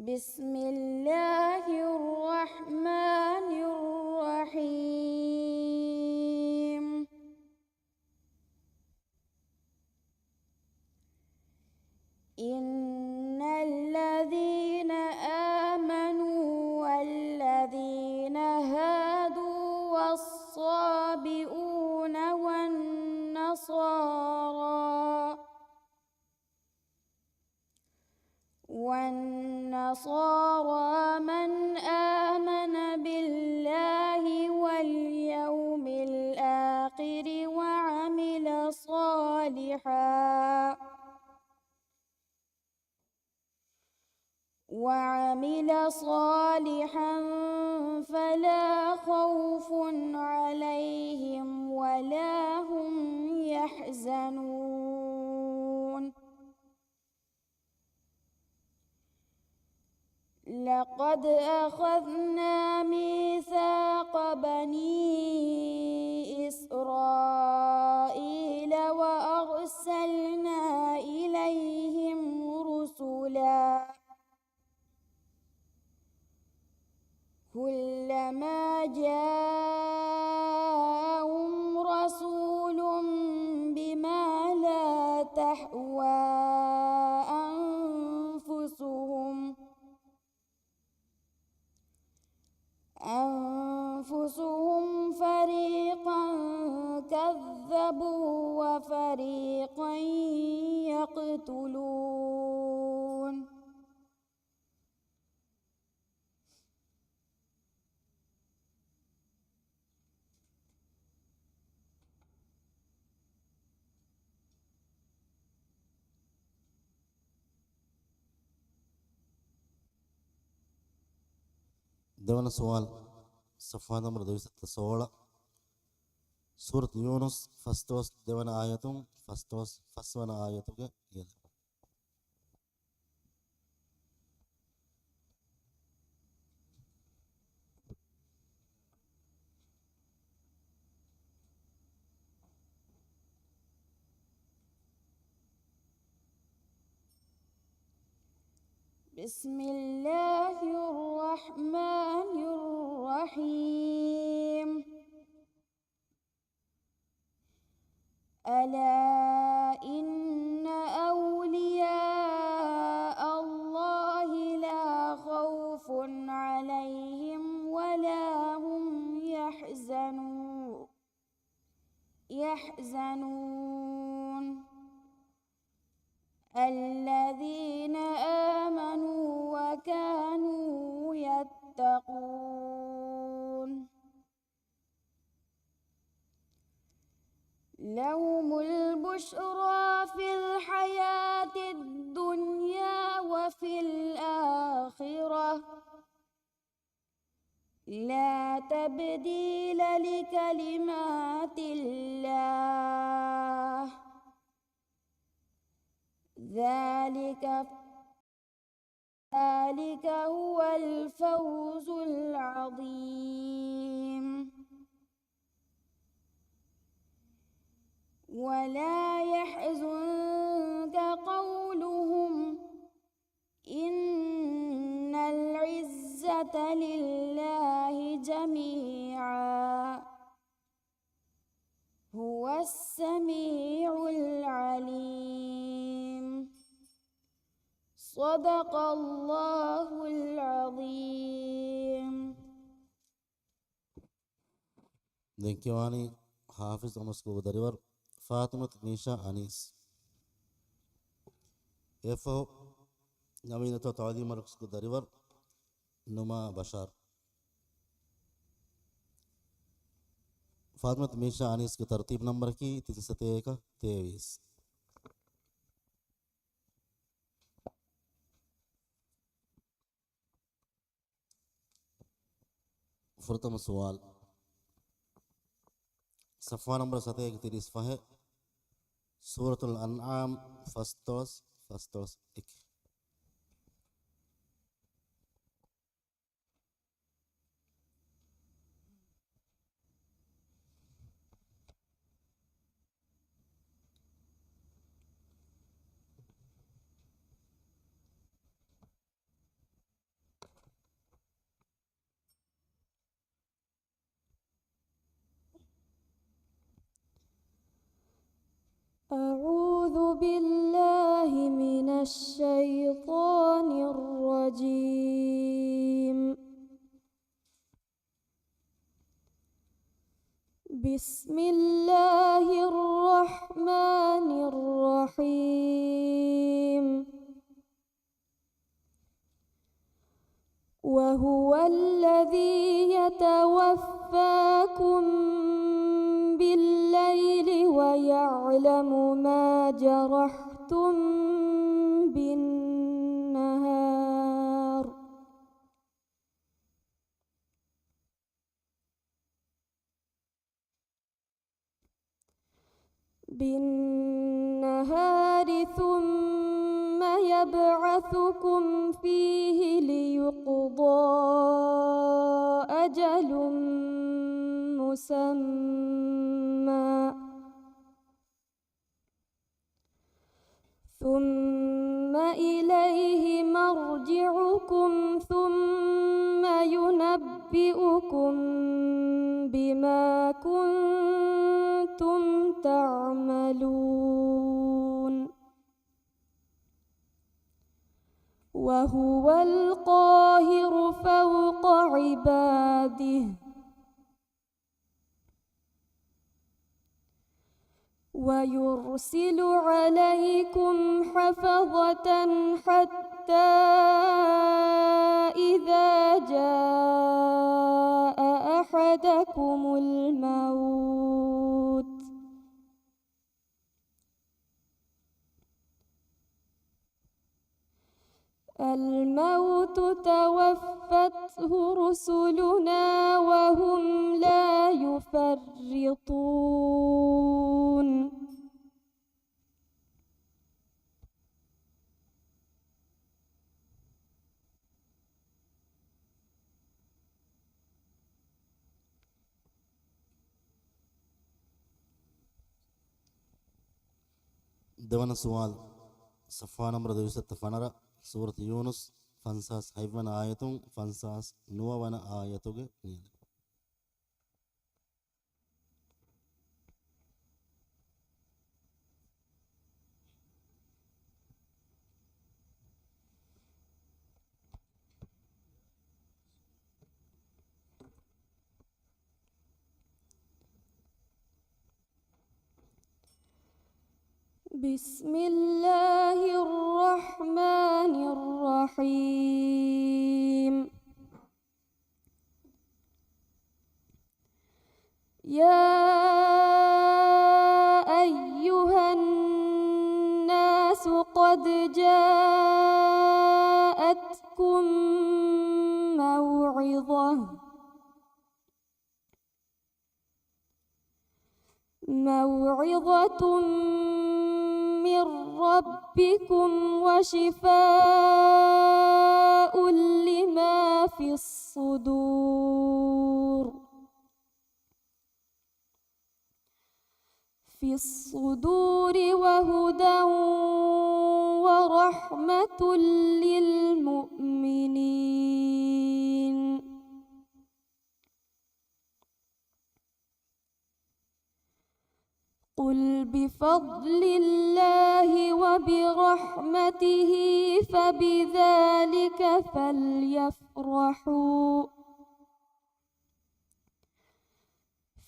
بسم الله الرحمن الرحيم إن الذين آمنوا والذين هادوا والصابئون والنصارى من آمن بالله واليوم الآخر وعمل صالحا فلا خوف عليهم ولا هم يحزنون لقد أخذنا ميثاق بني إسرائيل وأرسلنا إليهم رسلا كلما جاءهم رسول بما لا تحوى أنفسهم فريقا كذبوا وفريقا يقتلون දෙවන සුවල් සෆා නම්බර 216 සූරත් යූනුස් ෆස්තෝස් දෙවන ආයතුන් ෆස්තෝස් ෆස්වන ආයතුක කියල بسم الله الرحمن الرحيم ألا إن أولياء الله لا خوف عليهم ولا هم يحزنون الذين آمنوا وكانوا يتقون لهم البشرى في الحياة الدنيا وفي الآخرة لا تبديل لكلمات الله ذلك هو الفوز العظيم ولا يحزنك قولهم إن العزة لله جميعا هو السميع العليم صدق الله العظيم දෙන්කිවානි حافظ අමස්කෝ දරිවර් فاطمة ميشا أنيس إفو نمينة تعظيم رقص داريور نما بشار فاطمة ميشا أنيس की तरतीब नंबर की 323 फुरतम सवाल सफ़ा नंबर 135 है सूरतुल अनआम फस्तोस एक أعوذ بالله من الشيطان الرجيم. بسم الله الرحمن الرحيم. وهو الذي يتوفاكم بالليل ويعلم ما جرحتم بالنهار. ثم يبعثكم فيه ليقضى أجل مسمى، ثم إليه مرجعكم ثم ينبئكم بما كنتم تعملون. وهو القاهر فوق عباده ويرسل عليكم حفظة حتى إذا جاء أحدكم الموت توفته رسلنا وهم لا يفرطون. දෙවන සුවාල් සෆා නම්බර 215 සූරත් යූනුස් 56 වන ආයතුන් 59 වන ආයතුගේ නියම. بسم الله الرحمن الرحيم. يا أيها الناس قد جاءتكم موعظة من ربكم وشفاء لما في الصدور وهدى ورحمة للمؤمنين. قل بفضل الله وبرحمته فبذلك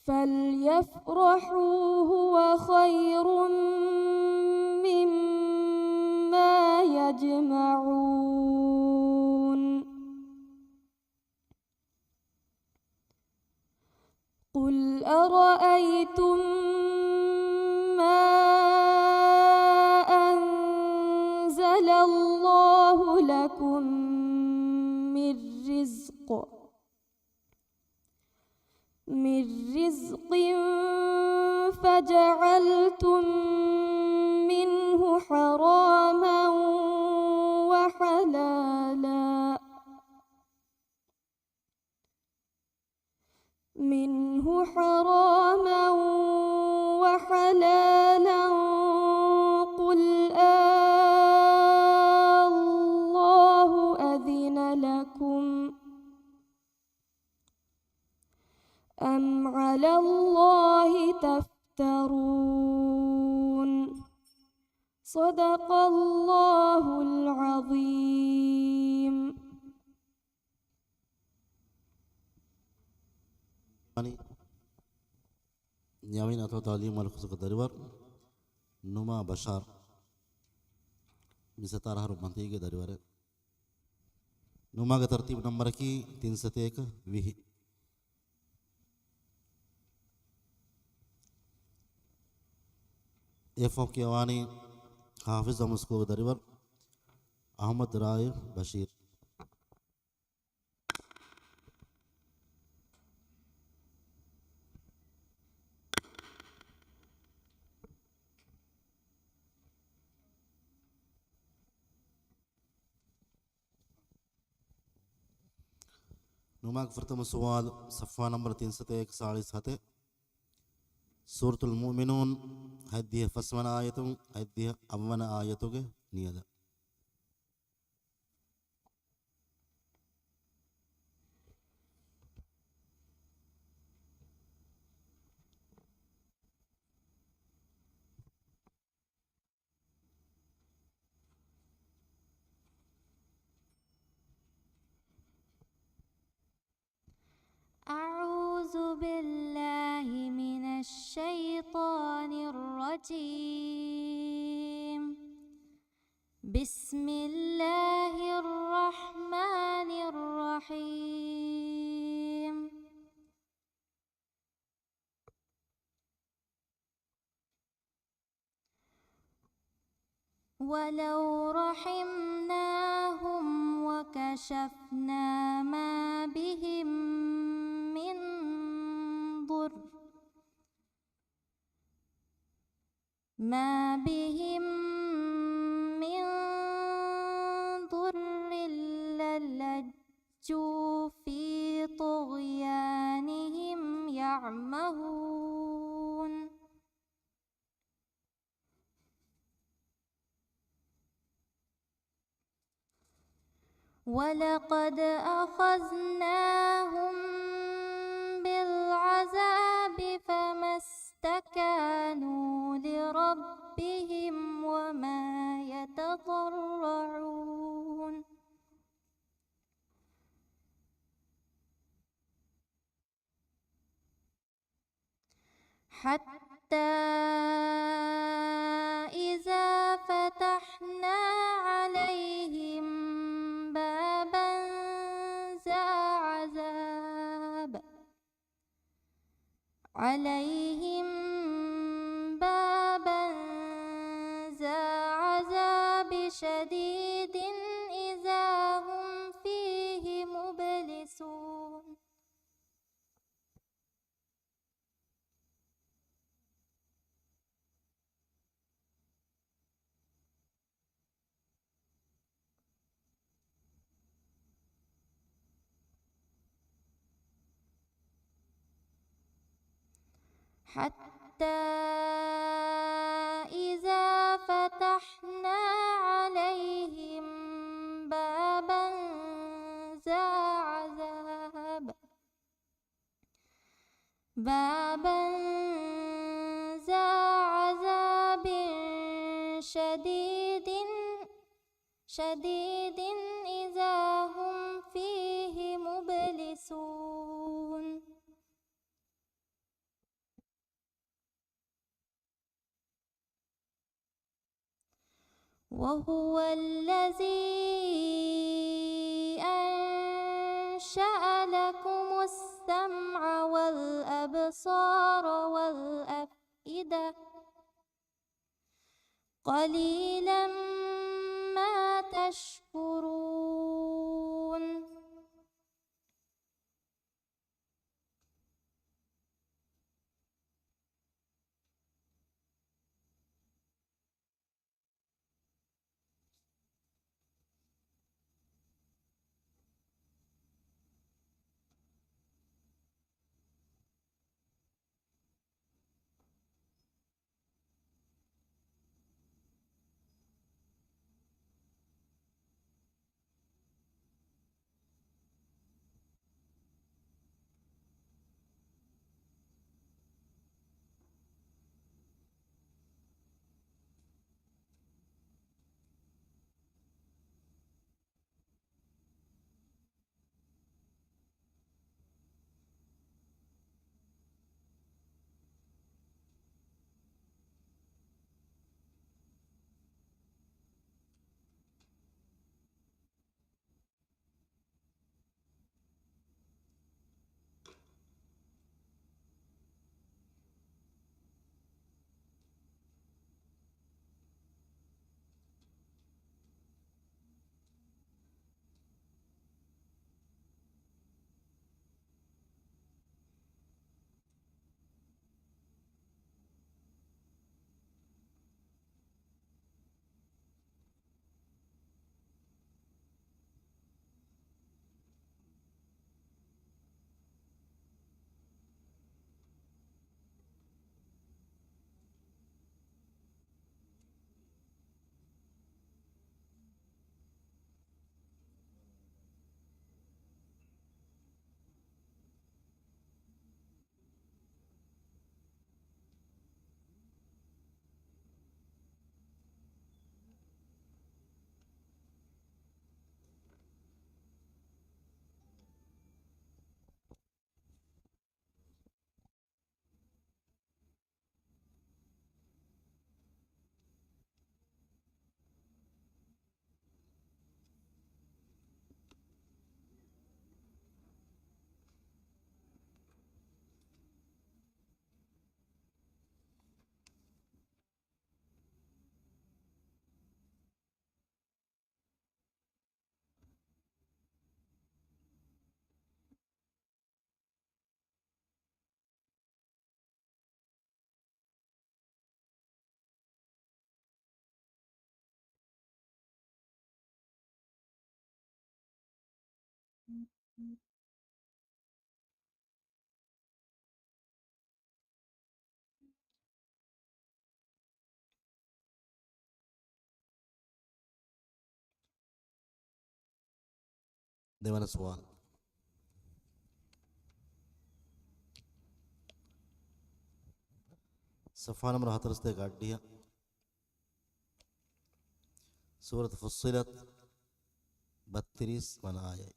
فليفرحوا هو خير مما يجمعون. قل أرأيتم ما أنزل الله لكم من رزق فجعلتم منه حراما وحلالا قل الله أذن لكم أم على الله تفترون. صدق الله العظيم. न्यामीन अथवा तालीम वाले खुद का दरबार नुमा बशार मिसतारा हर मंत्री के दरबार है नुमा का तरतीब नंबर की 301 विहि एफ की अवानी हाफिज मुस्को दरबार अहमद राय बशीर नुमाक प्रथम सवाल सफ़ा नंबर 341 हते सूरतुल मुमिनून हद्दिह फस्वन आयतुं हद्दिह अव्वन आयतुगे नियद أعوذ بالله من الشيطان الرجيم. بسم الله الرحمن الرحيم. ولو رحمناهم وكشفنا ما بهم من ضر للجوا في طغيانهم يعمهون. ولقد أخذناهم بالعذاب فما استكانوا لربهم وما يتضرعون. حتى إذا فتحنا عليهم بابا ذا عذاب شديد إذا هم فيه مبلسون. حتى إذا فتحنا عليهم بابا ذا عذاب شديد إذا هم فيه مبلسون. وهو الذي أنشأ لكم السمع والأبصار والأفئدة قليلا ما تشكرون. දෙවන සුවාල්. صفحة نمبر 42 ගඩ්ඩිය. සූරත් ෆුස්සිලත් 32 වන ආයයි.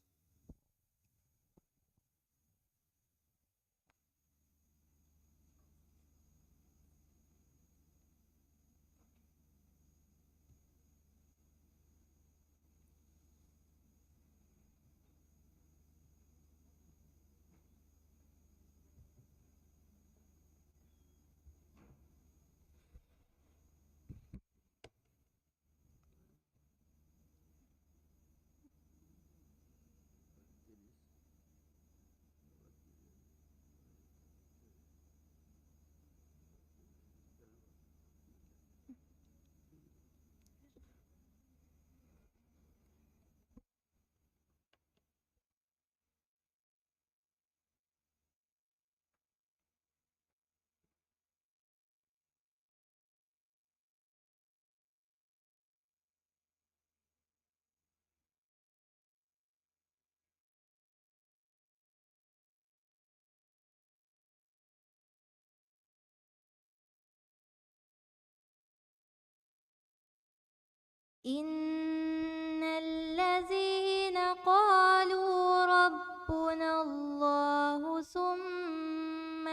إن الذين قالوا ربنا الله ثم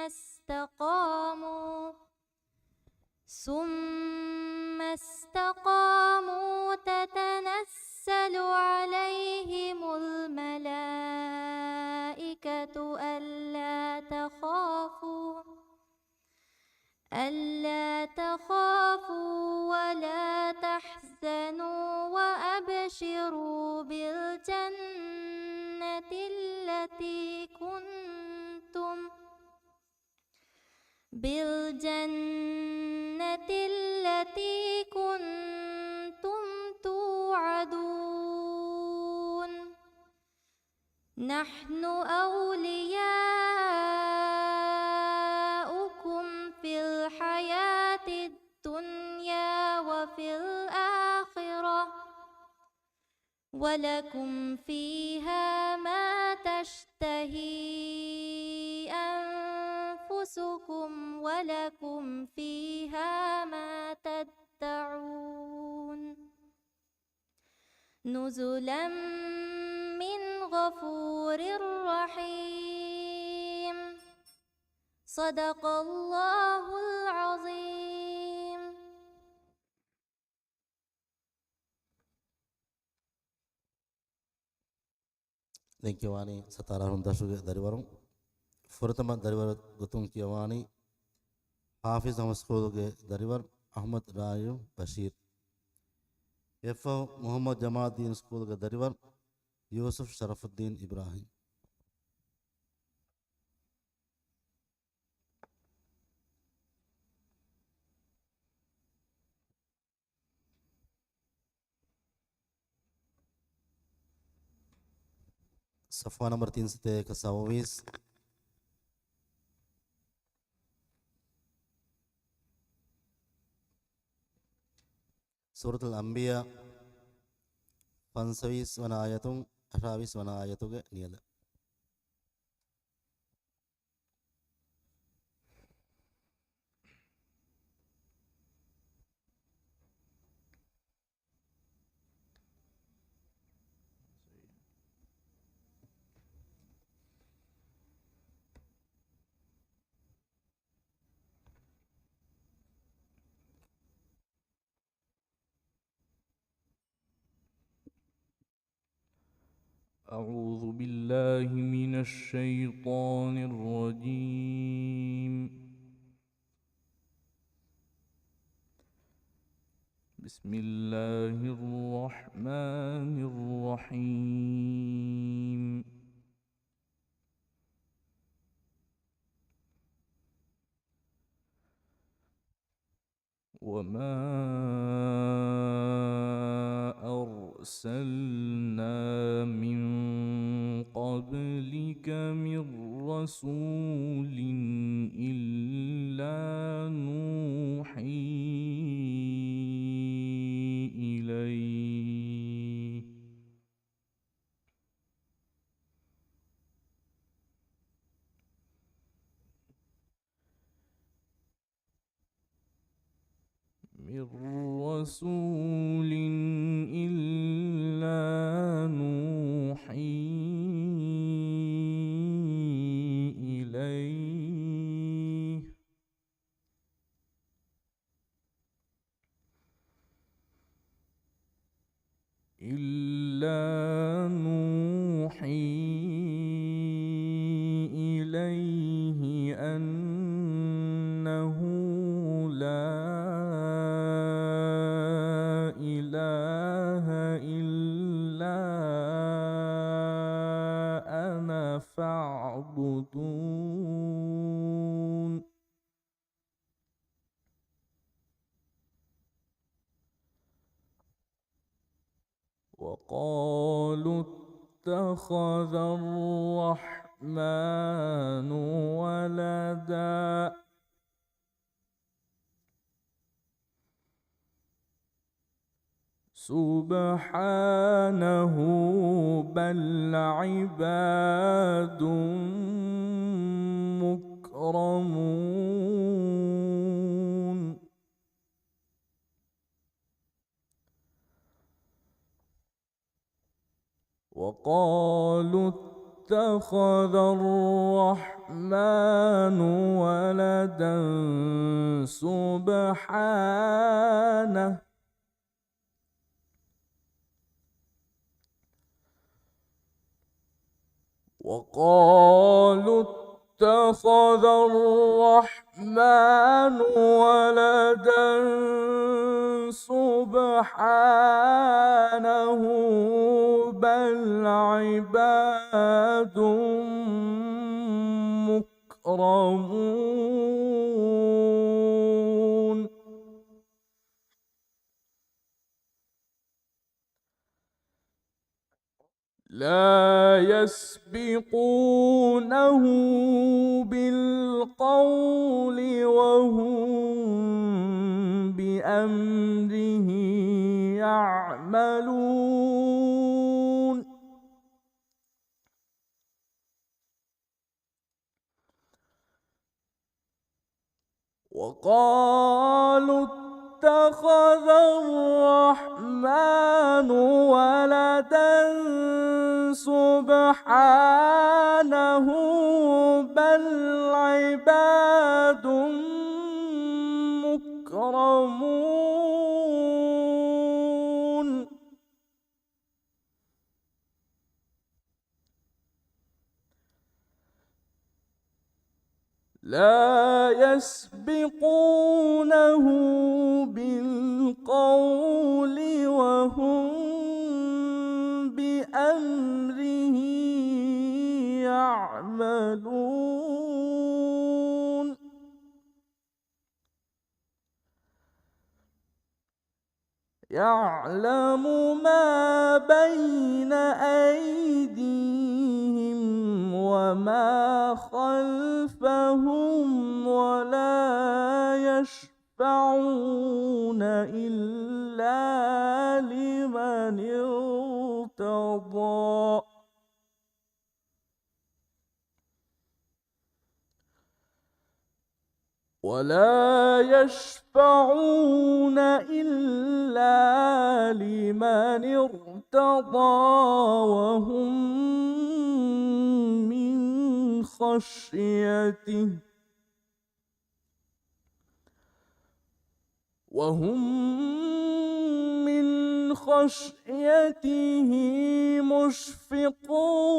استقاموا تتنزل عليهم الملائكة ألا تخافوا ولا تحزنوا وأبشروا بالجنة التي كنتم توعدون نحن أولياؤكم في الحياة الدنيا وفي الآخرة ولكم فيها ما تشتهي أنفسكم ولكم فيها ما تدعون نزلا من غفور رحيم صدق الله العظيم. දැන් කියවානි සතරහරුන් දශුගේ දරිවරුන් ෆොරතම දරිවර ගොතුන් කියවානි حافظ හමස්කෝලගේ දරිවර අහමද් රායු බෂීර් එෆ් මොහම්මද් ජමාදීන් ස්කූල්ගේ දරිවර යූසුෆ් ශරෆුද්දීන් ඉබ්‍රාහිම්. صفحة نمبر 321 سورة الأنبياء 25 වන ආයතුන් 28 වන ආයතුගේ නියද. أعوذ بالله من الشيطان الرجيم. بسم الله الرحمن الرحيم. وما أرسلنا من قبلك من رسول إلا نوحي إليه من رسول إلا نوحي إليه أنه لا إله إلا أنا فاعبدون وقالوا اتخذ الرحمن ولدا سبحانه بل عباد مكرمون وقالوا اتخذ الرحمن ولدا سبحانه وقالوا اتخذ الرحمن ولدا سبحانه بل عباد مكرمون لا يسبقونه بالقول وهم بأمره يعملون وقالوا اتخذ الرحمن ولدا سبحانه بل عباد مكرمون لا يسبقونه بالقول وهم بأمره يعملون يعلم ما بين أيديهم وما خلفهم ولا يشفعون إلا لمن ارتضى ولا يشفعون إلا لمن ارتضى وهم من خشيته مشفقون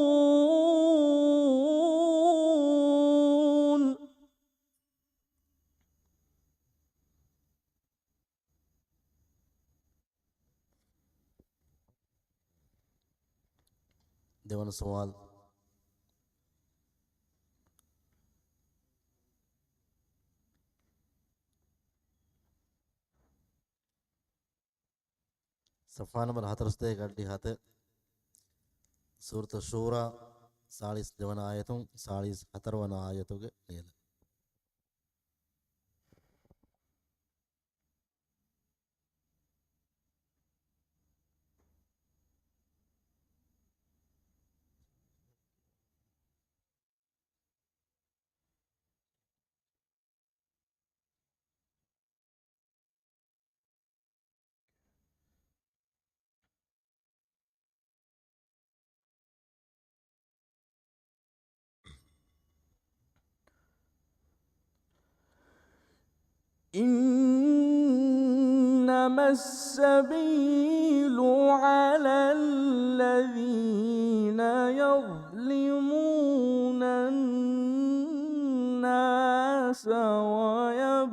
දෙවන සවාල් සෆා නම්බර් 47 ගඩ්ඩි 7 සූරත ෂූරා 42 වන ආයතුන් 44 වන ආයතුගේ නියල. إنما السبيل على الذين يظلمون الناس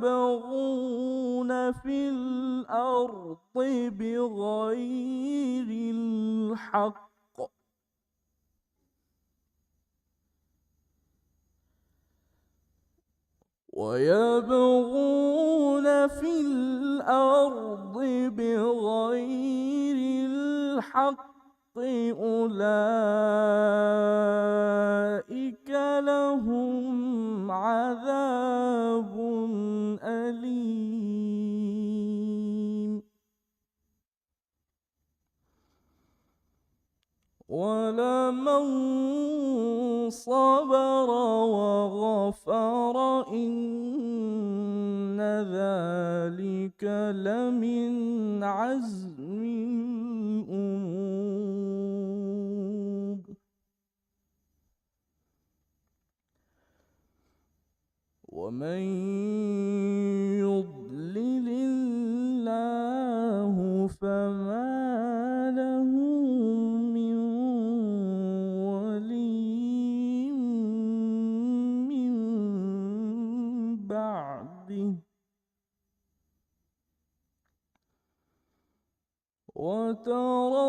ويبغون في الأرض بغير الحق أولئك لهم عذاب أليم ولمن صبر وغفر إن ذلك لمن عزم الأمور ومن يضلل الله فما له من ولي من بعده وترى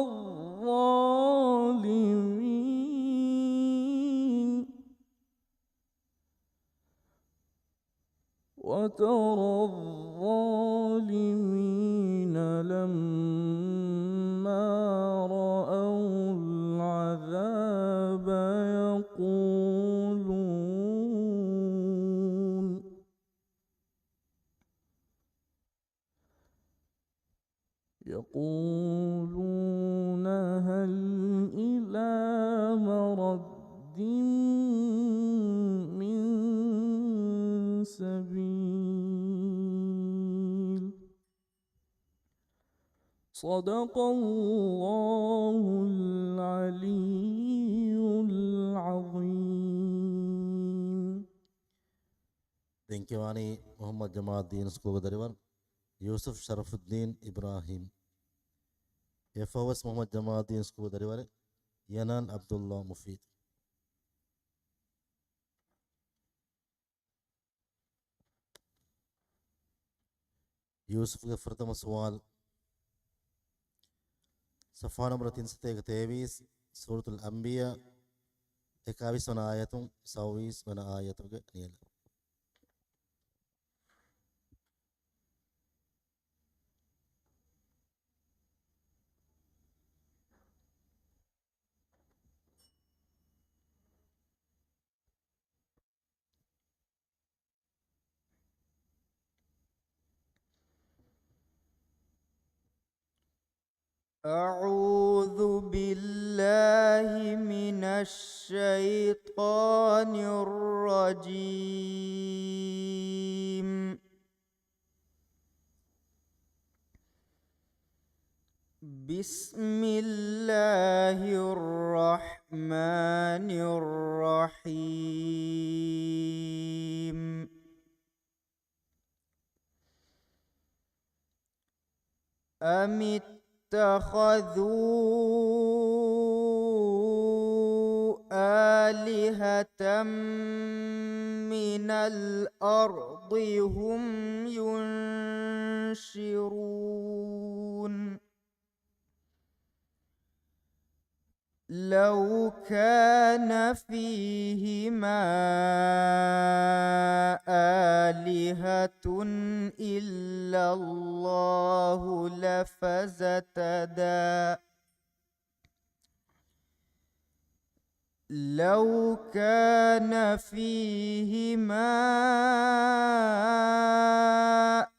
الظالمين لما رأوا العذاب يقولون هل إلى مرد من سبيل صدق الله العلي العظيم. දෙන්කවානී මොහම්මද් ජමාද්දීන් ස්කෝගදරිවන් ಯೂಸುಫ್ ಶರಫುದ್ದೀನ್ ಇಬ್ರಾಹಿಂ ಎಫ್ಒಎಸ್ ಮೊಹಮ್ಮದ್ ಜಮಾದ್ದೀನ್ ಸ್ಕೂದರಿವರೆ ಯನಾನ್ ಅಬ್ದುಲ್ಲಾ ಮುಫೀದ್ ಯೂಸುಫ್ಗೆ ಪ್ರಥಮ ಸವಾಲ್ ಸಫಾ ನಂಬರ್ 323 ಸೂರತುಲ್ ಅಂಬಿಯಾ 21 ವನ ಆಯತು 26 ವನ ಆಯತುಗೆ ನಿಯಲ أعوذ بالله من الشيطان الرجيم. بسم الله الرحمن الرحيم. اتخذوا آلهة من الأرض هم ينشرون لو كان فيهما آلهة إلا الله لفسدتا لو كان فيهما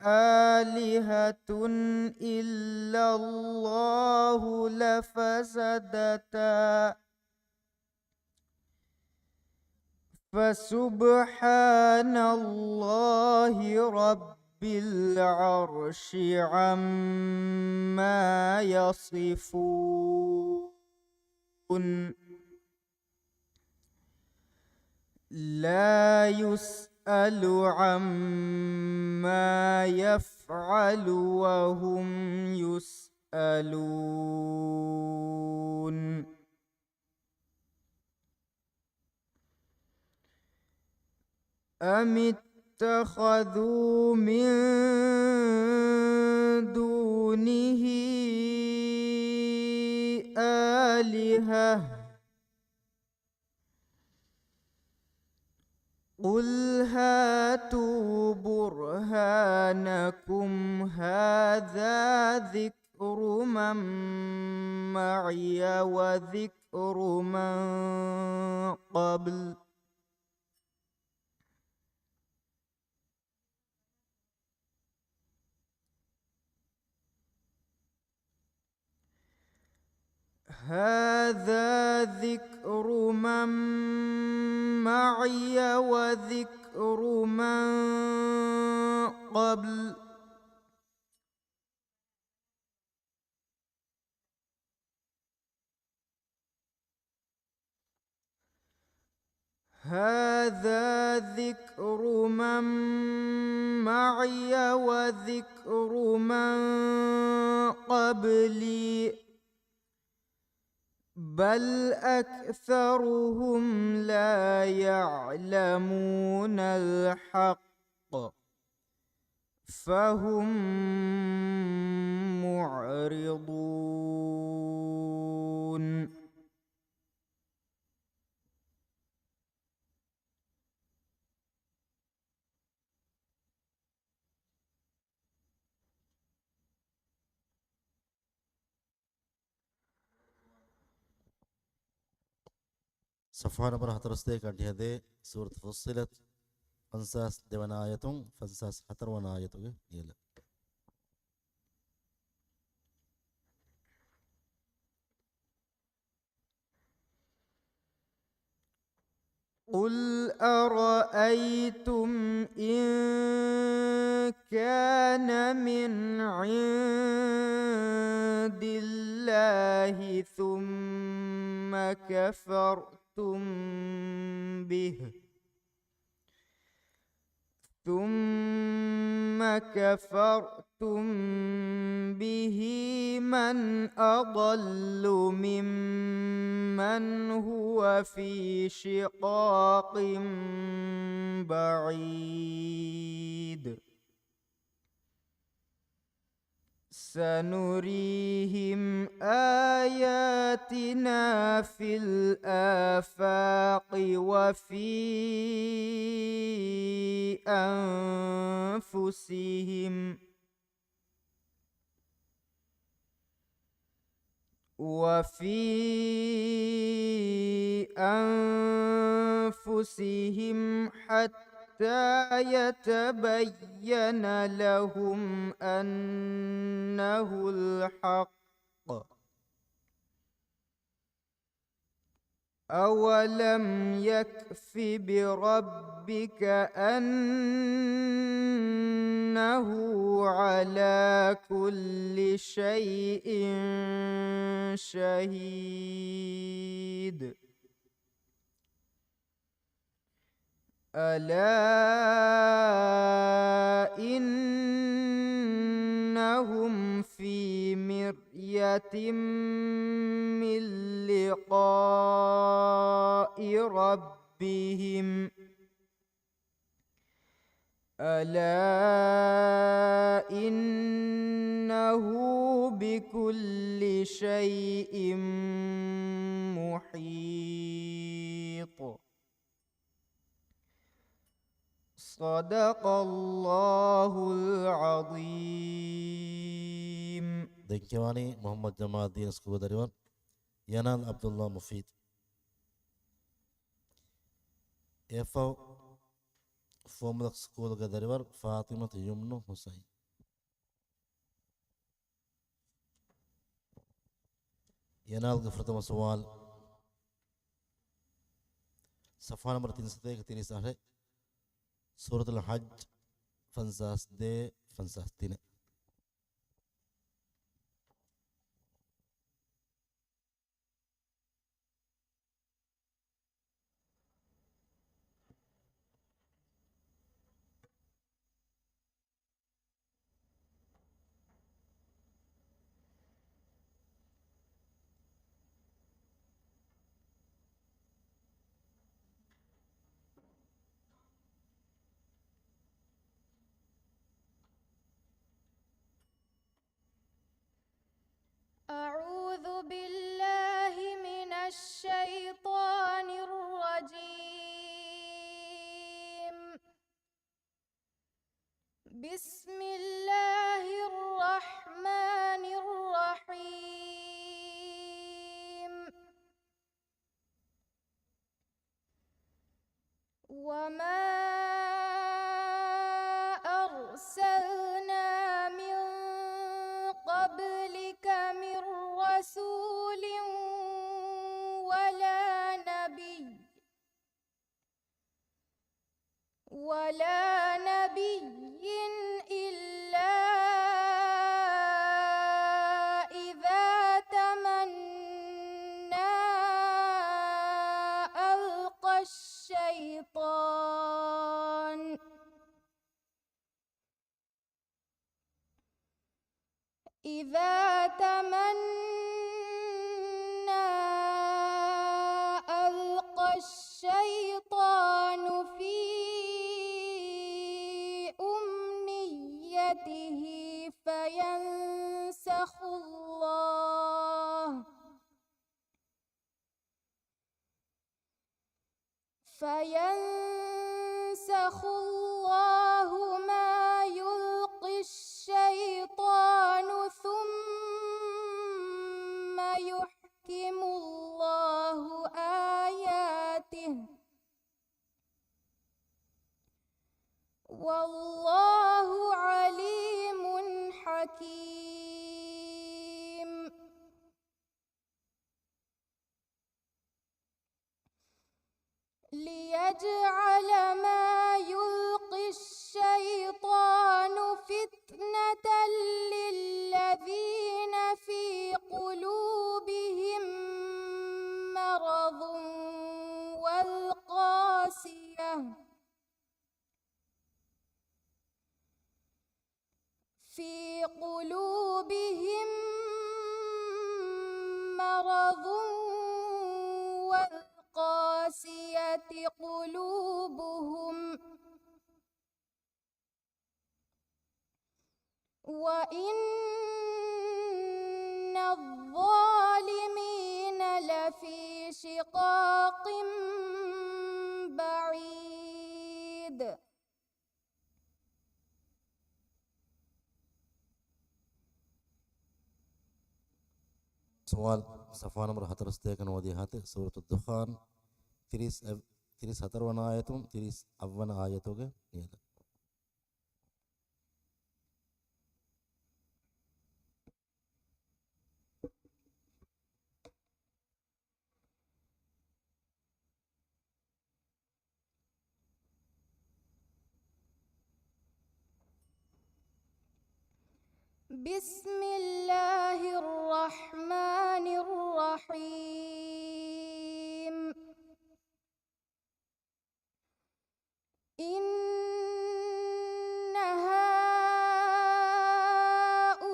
آلهة إلا الله لفسدتا فسبحان الله رب العرش عما يصفون لا يسأل عما يفعل وهم يسألون أم اتخذوا من دونه آلهة قل هاتوا برهانكم هذا ذكر من معي وذكر من قبل هذا ذكر من معي وذكر من قبل هذا ذكر من معي وذكر من قبلي بل أكثرهم لا يعلمون الحق فهم معرضون صفحة نمبر 41 කණ්ඩියදේ සූරත් ෆුස්සිලත් 52 වන ආයතුන් 54 වන ආයතුගේ ලියලා قل أرأيتم إن كان من عند الله ثم كفرتم به من أضل ممن هو في شقاق بعيد سنريهم آياتنا في الآفاق وفي أنفسهم حتى يتبين لهم أنه الحق أولم يكف بربك أنه على كل شيء شهيد ألا إنهم في مرية من لقاء ربهم ألا إنه بكل شيء محيط صدق الله العظيم. දෙක්කවානි මොහම්මද් ජමාදීන් ස්කුබදරිවන් යනල් අබ්දුල්ලා මුෆීද් ಎಫವ್ ಫೋಮ್ದಕ್ ಸ್ಕೂಲ್ಗೆ ದರಿವರ್ ಫಾತಿಮತ್ ಯುಮ್ನು ಹುಸೈನ್ ينال فرتم سوال صفحة نمبر 333 سورة الحج فنساس دي فنساس تين أعوذ بالله من الشيطان الرجيم. بسم الله الرحمن الرحيم. وما أرسلنا من قبلك من رسول ولا نبي إلا إذا تمنى ألقى الشيطان في أمنيته فينسخ الله ما يلقي الشيطان ثم يحكم الله آياته والله عليم حكيم. ليجعل ما يلقي الشيطان فتنة للذين في قلوبهم مرض والقاسية قلوبهم وإن الظالمين لفي شقاق بعيد. سوال صفحة نمبر 73 وديهات سورة الدخان 34 آياتهم 30 آياتهم نيلا بسم الله الرحمن الرحيم. إن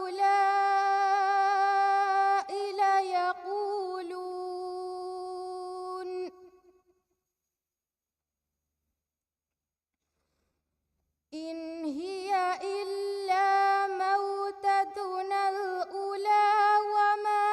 هؤلاء ليقولون إن هي إلا موتتنا الأولى وما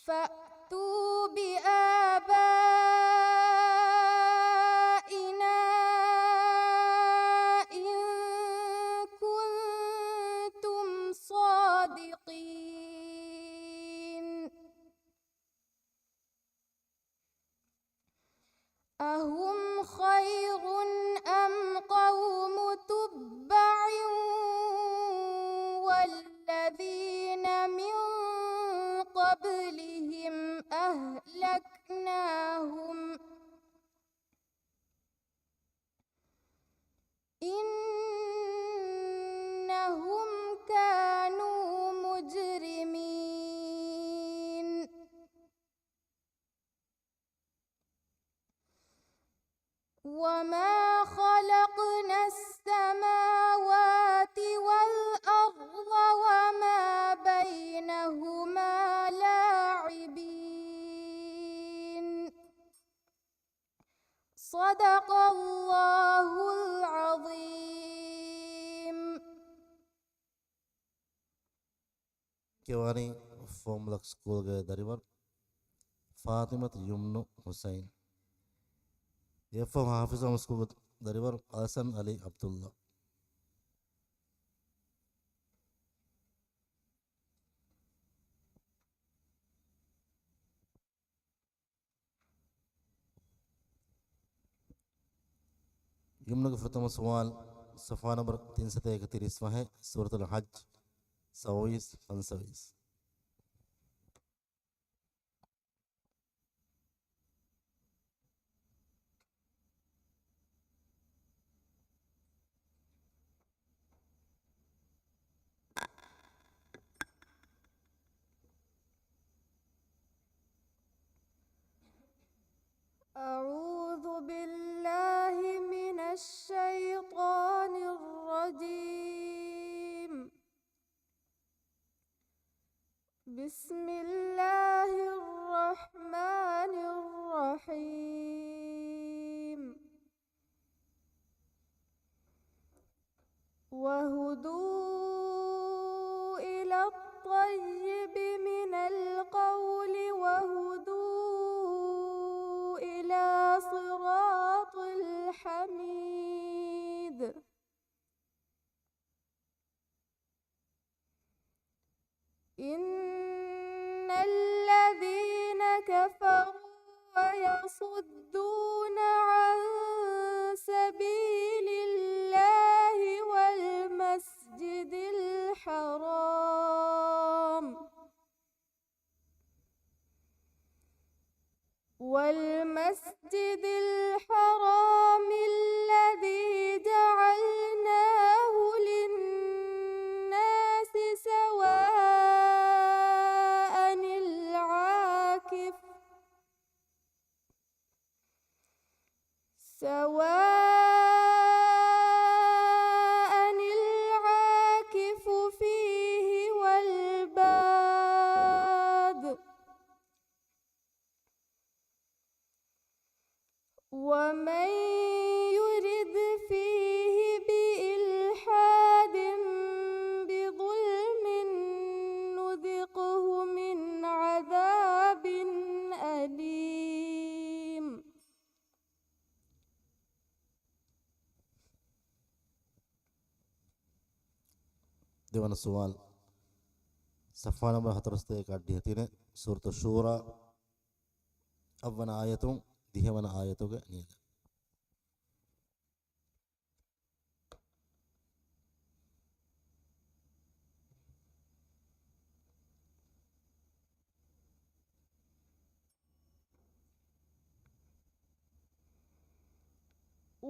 فأتوا بآبائنا إن كنتم صادقين أهم خير أم قوم تبع والذين من قبلهم أهلكناهم إنهم كانوا مجرمين وما خلقنا السماوات والأرض وما بينهما لاعبين صدق الله العظيم. ಕೆವಾನಿ ಫಾರ್ಮುಲಾ ಸ್ಕೂಲ್ಗೆ ದರಿವರ್ ಫಾತಿಮತ್ ಯುಮ್ನು ಹುಸೈನ್ ಎಫ್ ಹಾಫಿಜ್ ಸ್ಕೂಲ್ ದರಿವರ್ ಹಸನ್ ಅಲಿ ಅಬ್ದುಲ್ಲಾ. يمنع فرتم سوال صفحة نمبر 331 है सूरत हज 24-25. أعوذ بالله من الشيطان الرجيم. بسم الله الرحمن الرحيم. وهدوا إلى الطيب من القول وهدوا إلى صراط الحميد. إن الذين كفروا ويصدون عن سبيل الله والمسجد الحرام الذي جعلناه للناس سواء العاكف فيه والباد. ومن يرد فيه بإلحاد بظلم نذقه من عذاب أليم. දෙවන සුවල් සෆා නම්බර් 41 කඩ්ඩිය තියෙන සූරත ෂූරා අවවන ආයතුන් දිහවන ආයතුක නේද.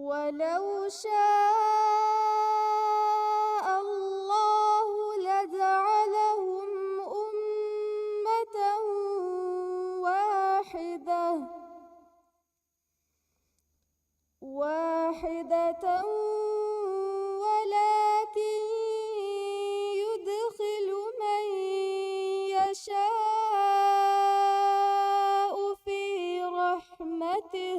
ولو شاء الله لجعلهم أمة واحدة ولكن يدخل من يشاء في رحمته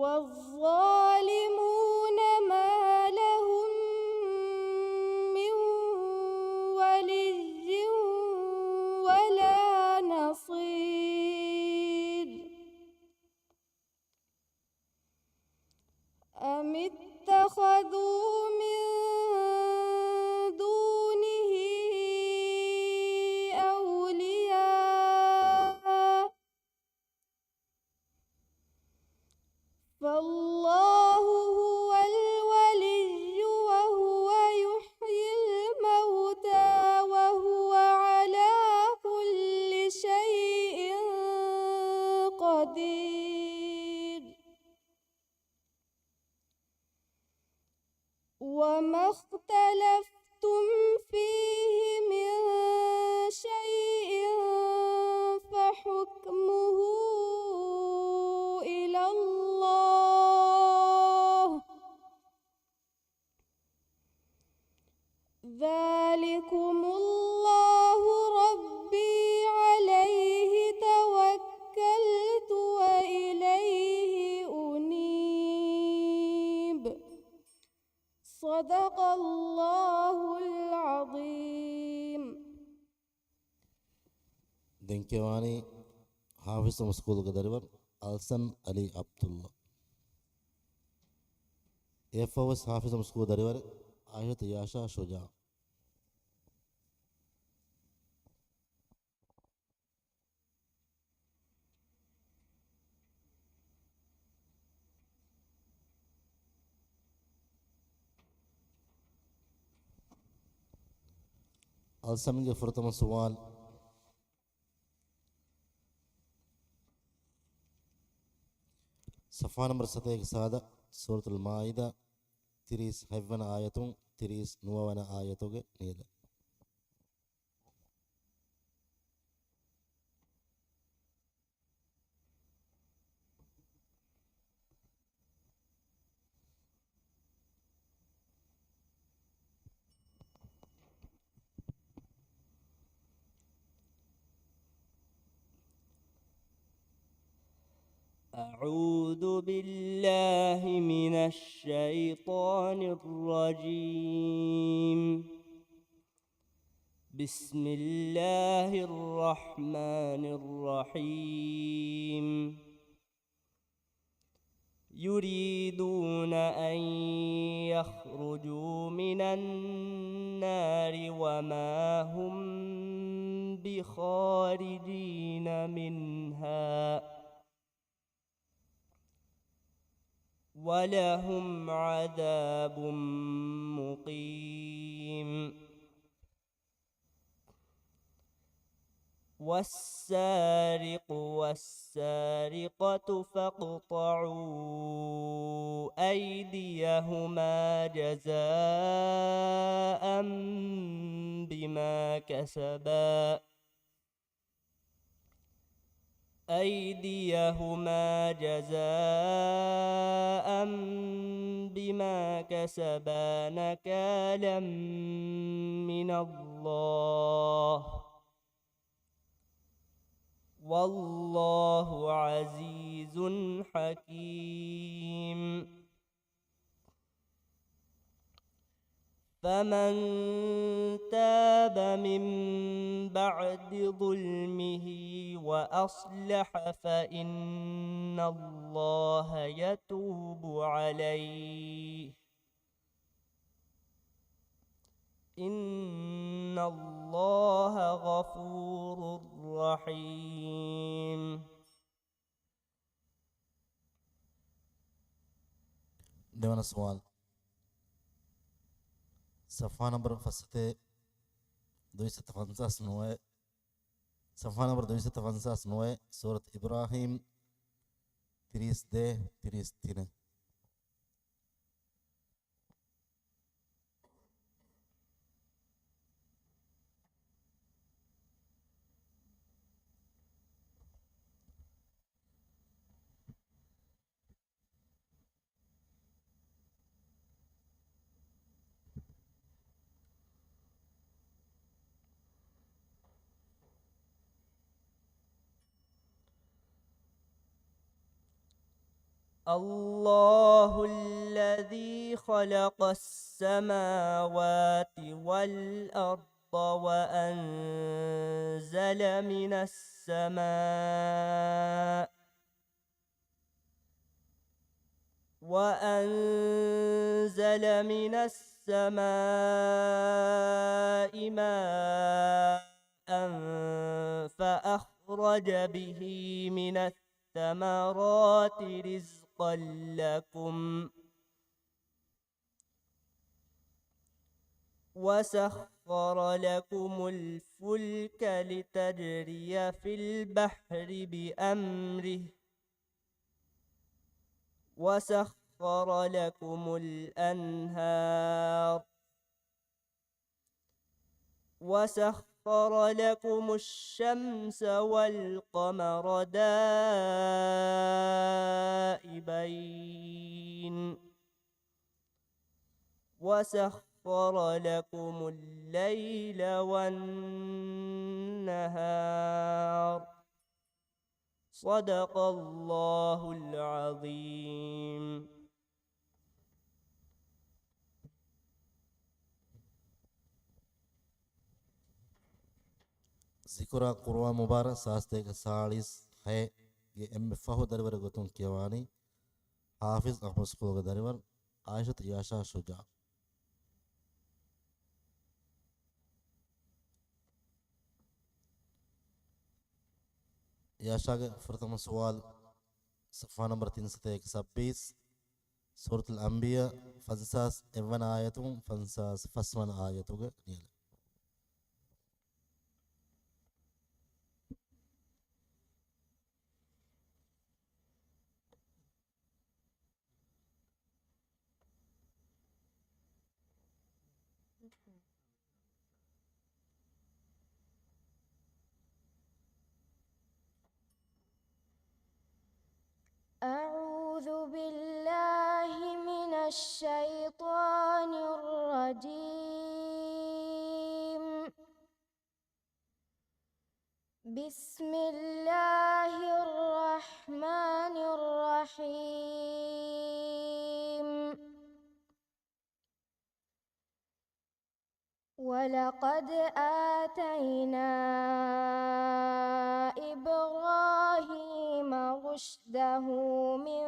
والظالمون ما لهم من ولي اختلفتم فيه من شيء فحكمه إلى الله ذلكم الله ربي عليه توكلت وإليه أنيب صدق الله العظيم. ದೆಂಕೆವಾಣಿ ಹಾಫಿಸ್ ಸ್ಕೂಲ್ಗೆ ದರಿವರ್ ಅಲ್ಸನ್ ಅಲಿ ಅಬ್ದುಲ್ಲಾ ಎಫ್ಒಎಸ್ ಹಾಫಿಸ್ ಸ್ಕೂಲ್ ದರಿವರ್ ಆಯತ್ ಯಾಶಾ ಶುಜಾ. ಅಲ್ಸನ್ಗೆ ಪ್ರಥಮ ಸವಾಲ್ صفحة نمبر 7 سادة سورة المائدة 37 آية 39 آية نيل. أعوذ بالله من الشيطان الرجيم. بسم الله الرحمن الرحيم. يريدون أن يخرجوا من النار وما هم بخارجين منها ولهم عذاب مقيم. والسارق والسارقة فاقطعوا أيديهما جزاء بما كسبا أيديهما جزاء بما كسبا نكالا من الله والله عزيز حكيم. فمن تاب من بعد ظلمه وأصلح فإن الله يتوب عليه إن الله غفور رحيم. देवाना सवाल सफ़ा नंबर फसते 259 सफ़ा नंबर 259 सूरत इब्राहिम 32 33. الله الذي خلق السماوات والأرض وأنزل من السماء ماء فأخرج به من الثمرات رزقا لكم وسخر لكم الفلك لتجري في البحر بأمره وسخر لكم الأنهار وسخر لكم الشمس والقمر دائبين وسخر لكم الليل والنهار صدق الله العظيم. ذکر قرآن مبارک ساستے کے 40 ہے یہ فہو درور گتوں کیوانی حافظ احمد سکول درور عائشت یاشا شجاع. یاشا کے فرتم سوال صفحہ نمبر 326 سورة الانبیاء فنساس ایون آیتوں فنساس فسون آیتوں کے نیل. أعوذ بالله من الشيطان الرجيم. بسم الله الرحمن الرحيم. ولقد آتينا إبراهيم رشده من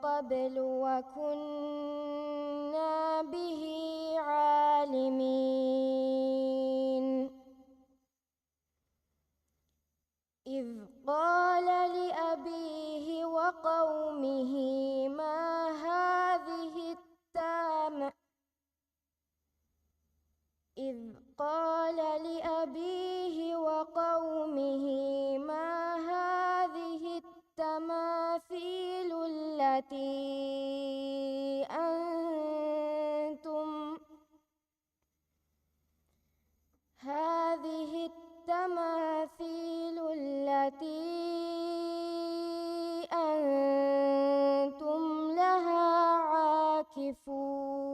قبل وكنا به عالمين. إذ قال لأبيه وقومه ما هذه التامة التماثيل التي أنتم لها عاكفون.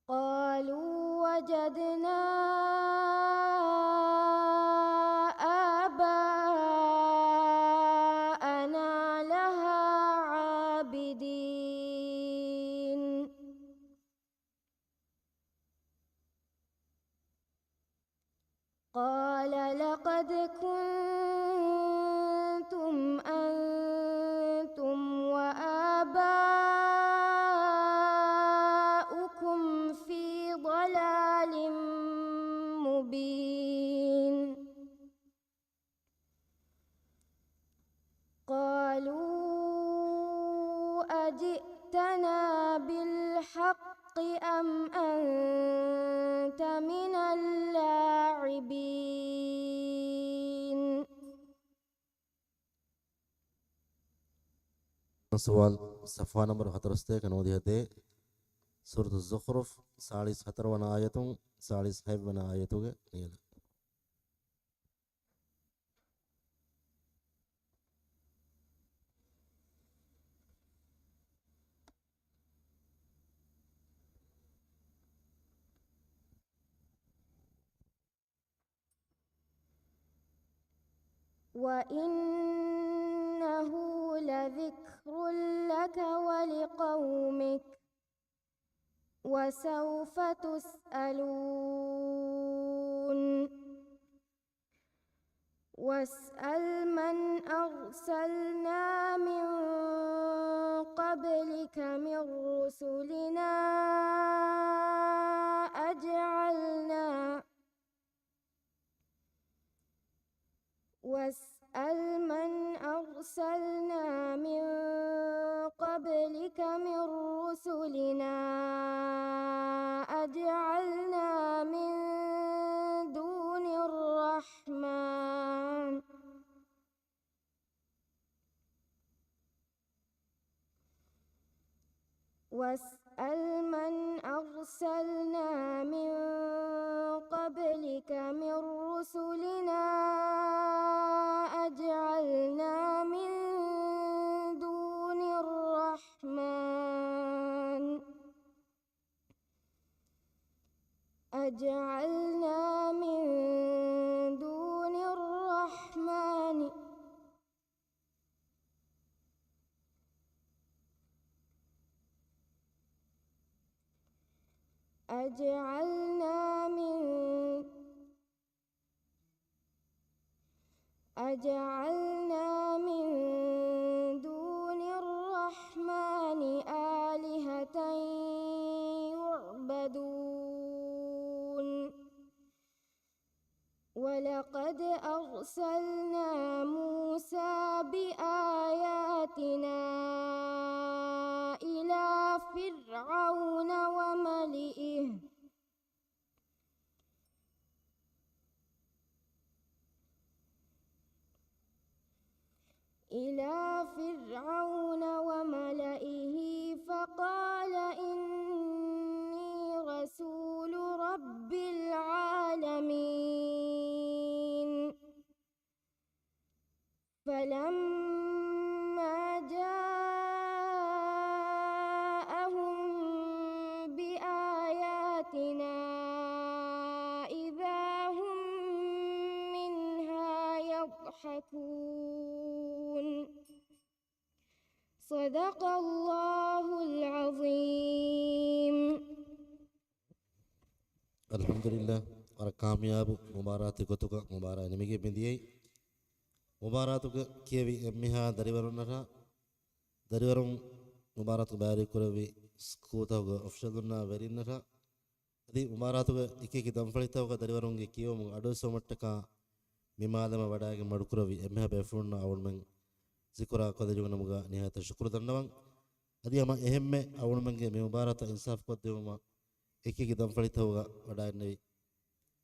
قالوا وجدنا آباءنا لها عابدين. قال لقد كنتم أنتم وآباؤكم في ضلال مبين. قالوا أجئتنا بالحق أم أنت من اللاعبين. سوال صفحہ نمبر 17 کے نودی ہے سورة الزخرف 47 آیتوں 47 آیتوں کے نیل. وإنه لذكر لك ولقومك وسوف تسألون. واسأل من أرسلنا من قبلك من رسلنا أجعلنا من دون الرحمن واسأل من أرسلنا من قبلك من رسلنا أجعلنا من دون الرحمن آلهة يعبدون ولقد أرسلنا موسى بآياتنا إلى فرعون وملئه فقال إني رسول رب العالمين فلما جاءهم بآياتنا إذا هم منها يضحكون صدق الله العظيم. Alhamdulillah ara kaamiyaabu mubaaraati gotuga mubaara nimige bindiyei mubaaratuga kiyevi emmiha dariwarun mubaaratu baari kurevi skuutawga ofshadunna verinnata adi mubaaratuga ikeki damfalitawga dariwarunge kiyomu adu somattaka mimadama wadaage madukurevi emmiha befunna awunmen zikura kodejuga namuga nihayata shukru dannawan adi ama ehemme awunmenge me mubaarata insaf koddewuma ekeki damfalitawga wadaannevi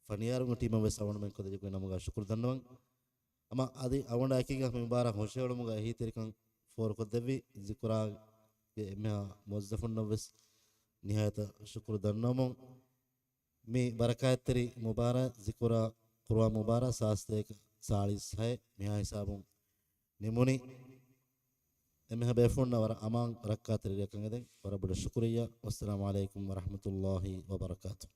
faniyarunga team members awunmen kodejuga namuga shukru dannawan ama adi awunda ekiga me mubarak hoshewumuga hiterikan for koddevi zikura ge emmiha muwazzafun nawes nihayata shukru dannamon me barakateri mubara zikura qur'an mubara saastek 46 miha hisabun nimuni emmiha befunna wara aman rakateri rekangeden wara buda shukriya wassalamu alaikum warahmatullahi wabarakatuh.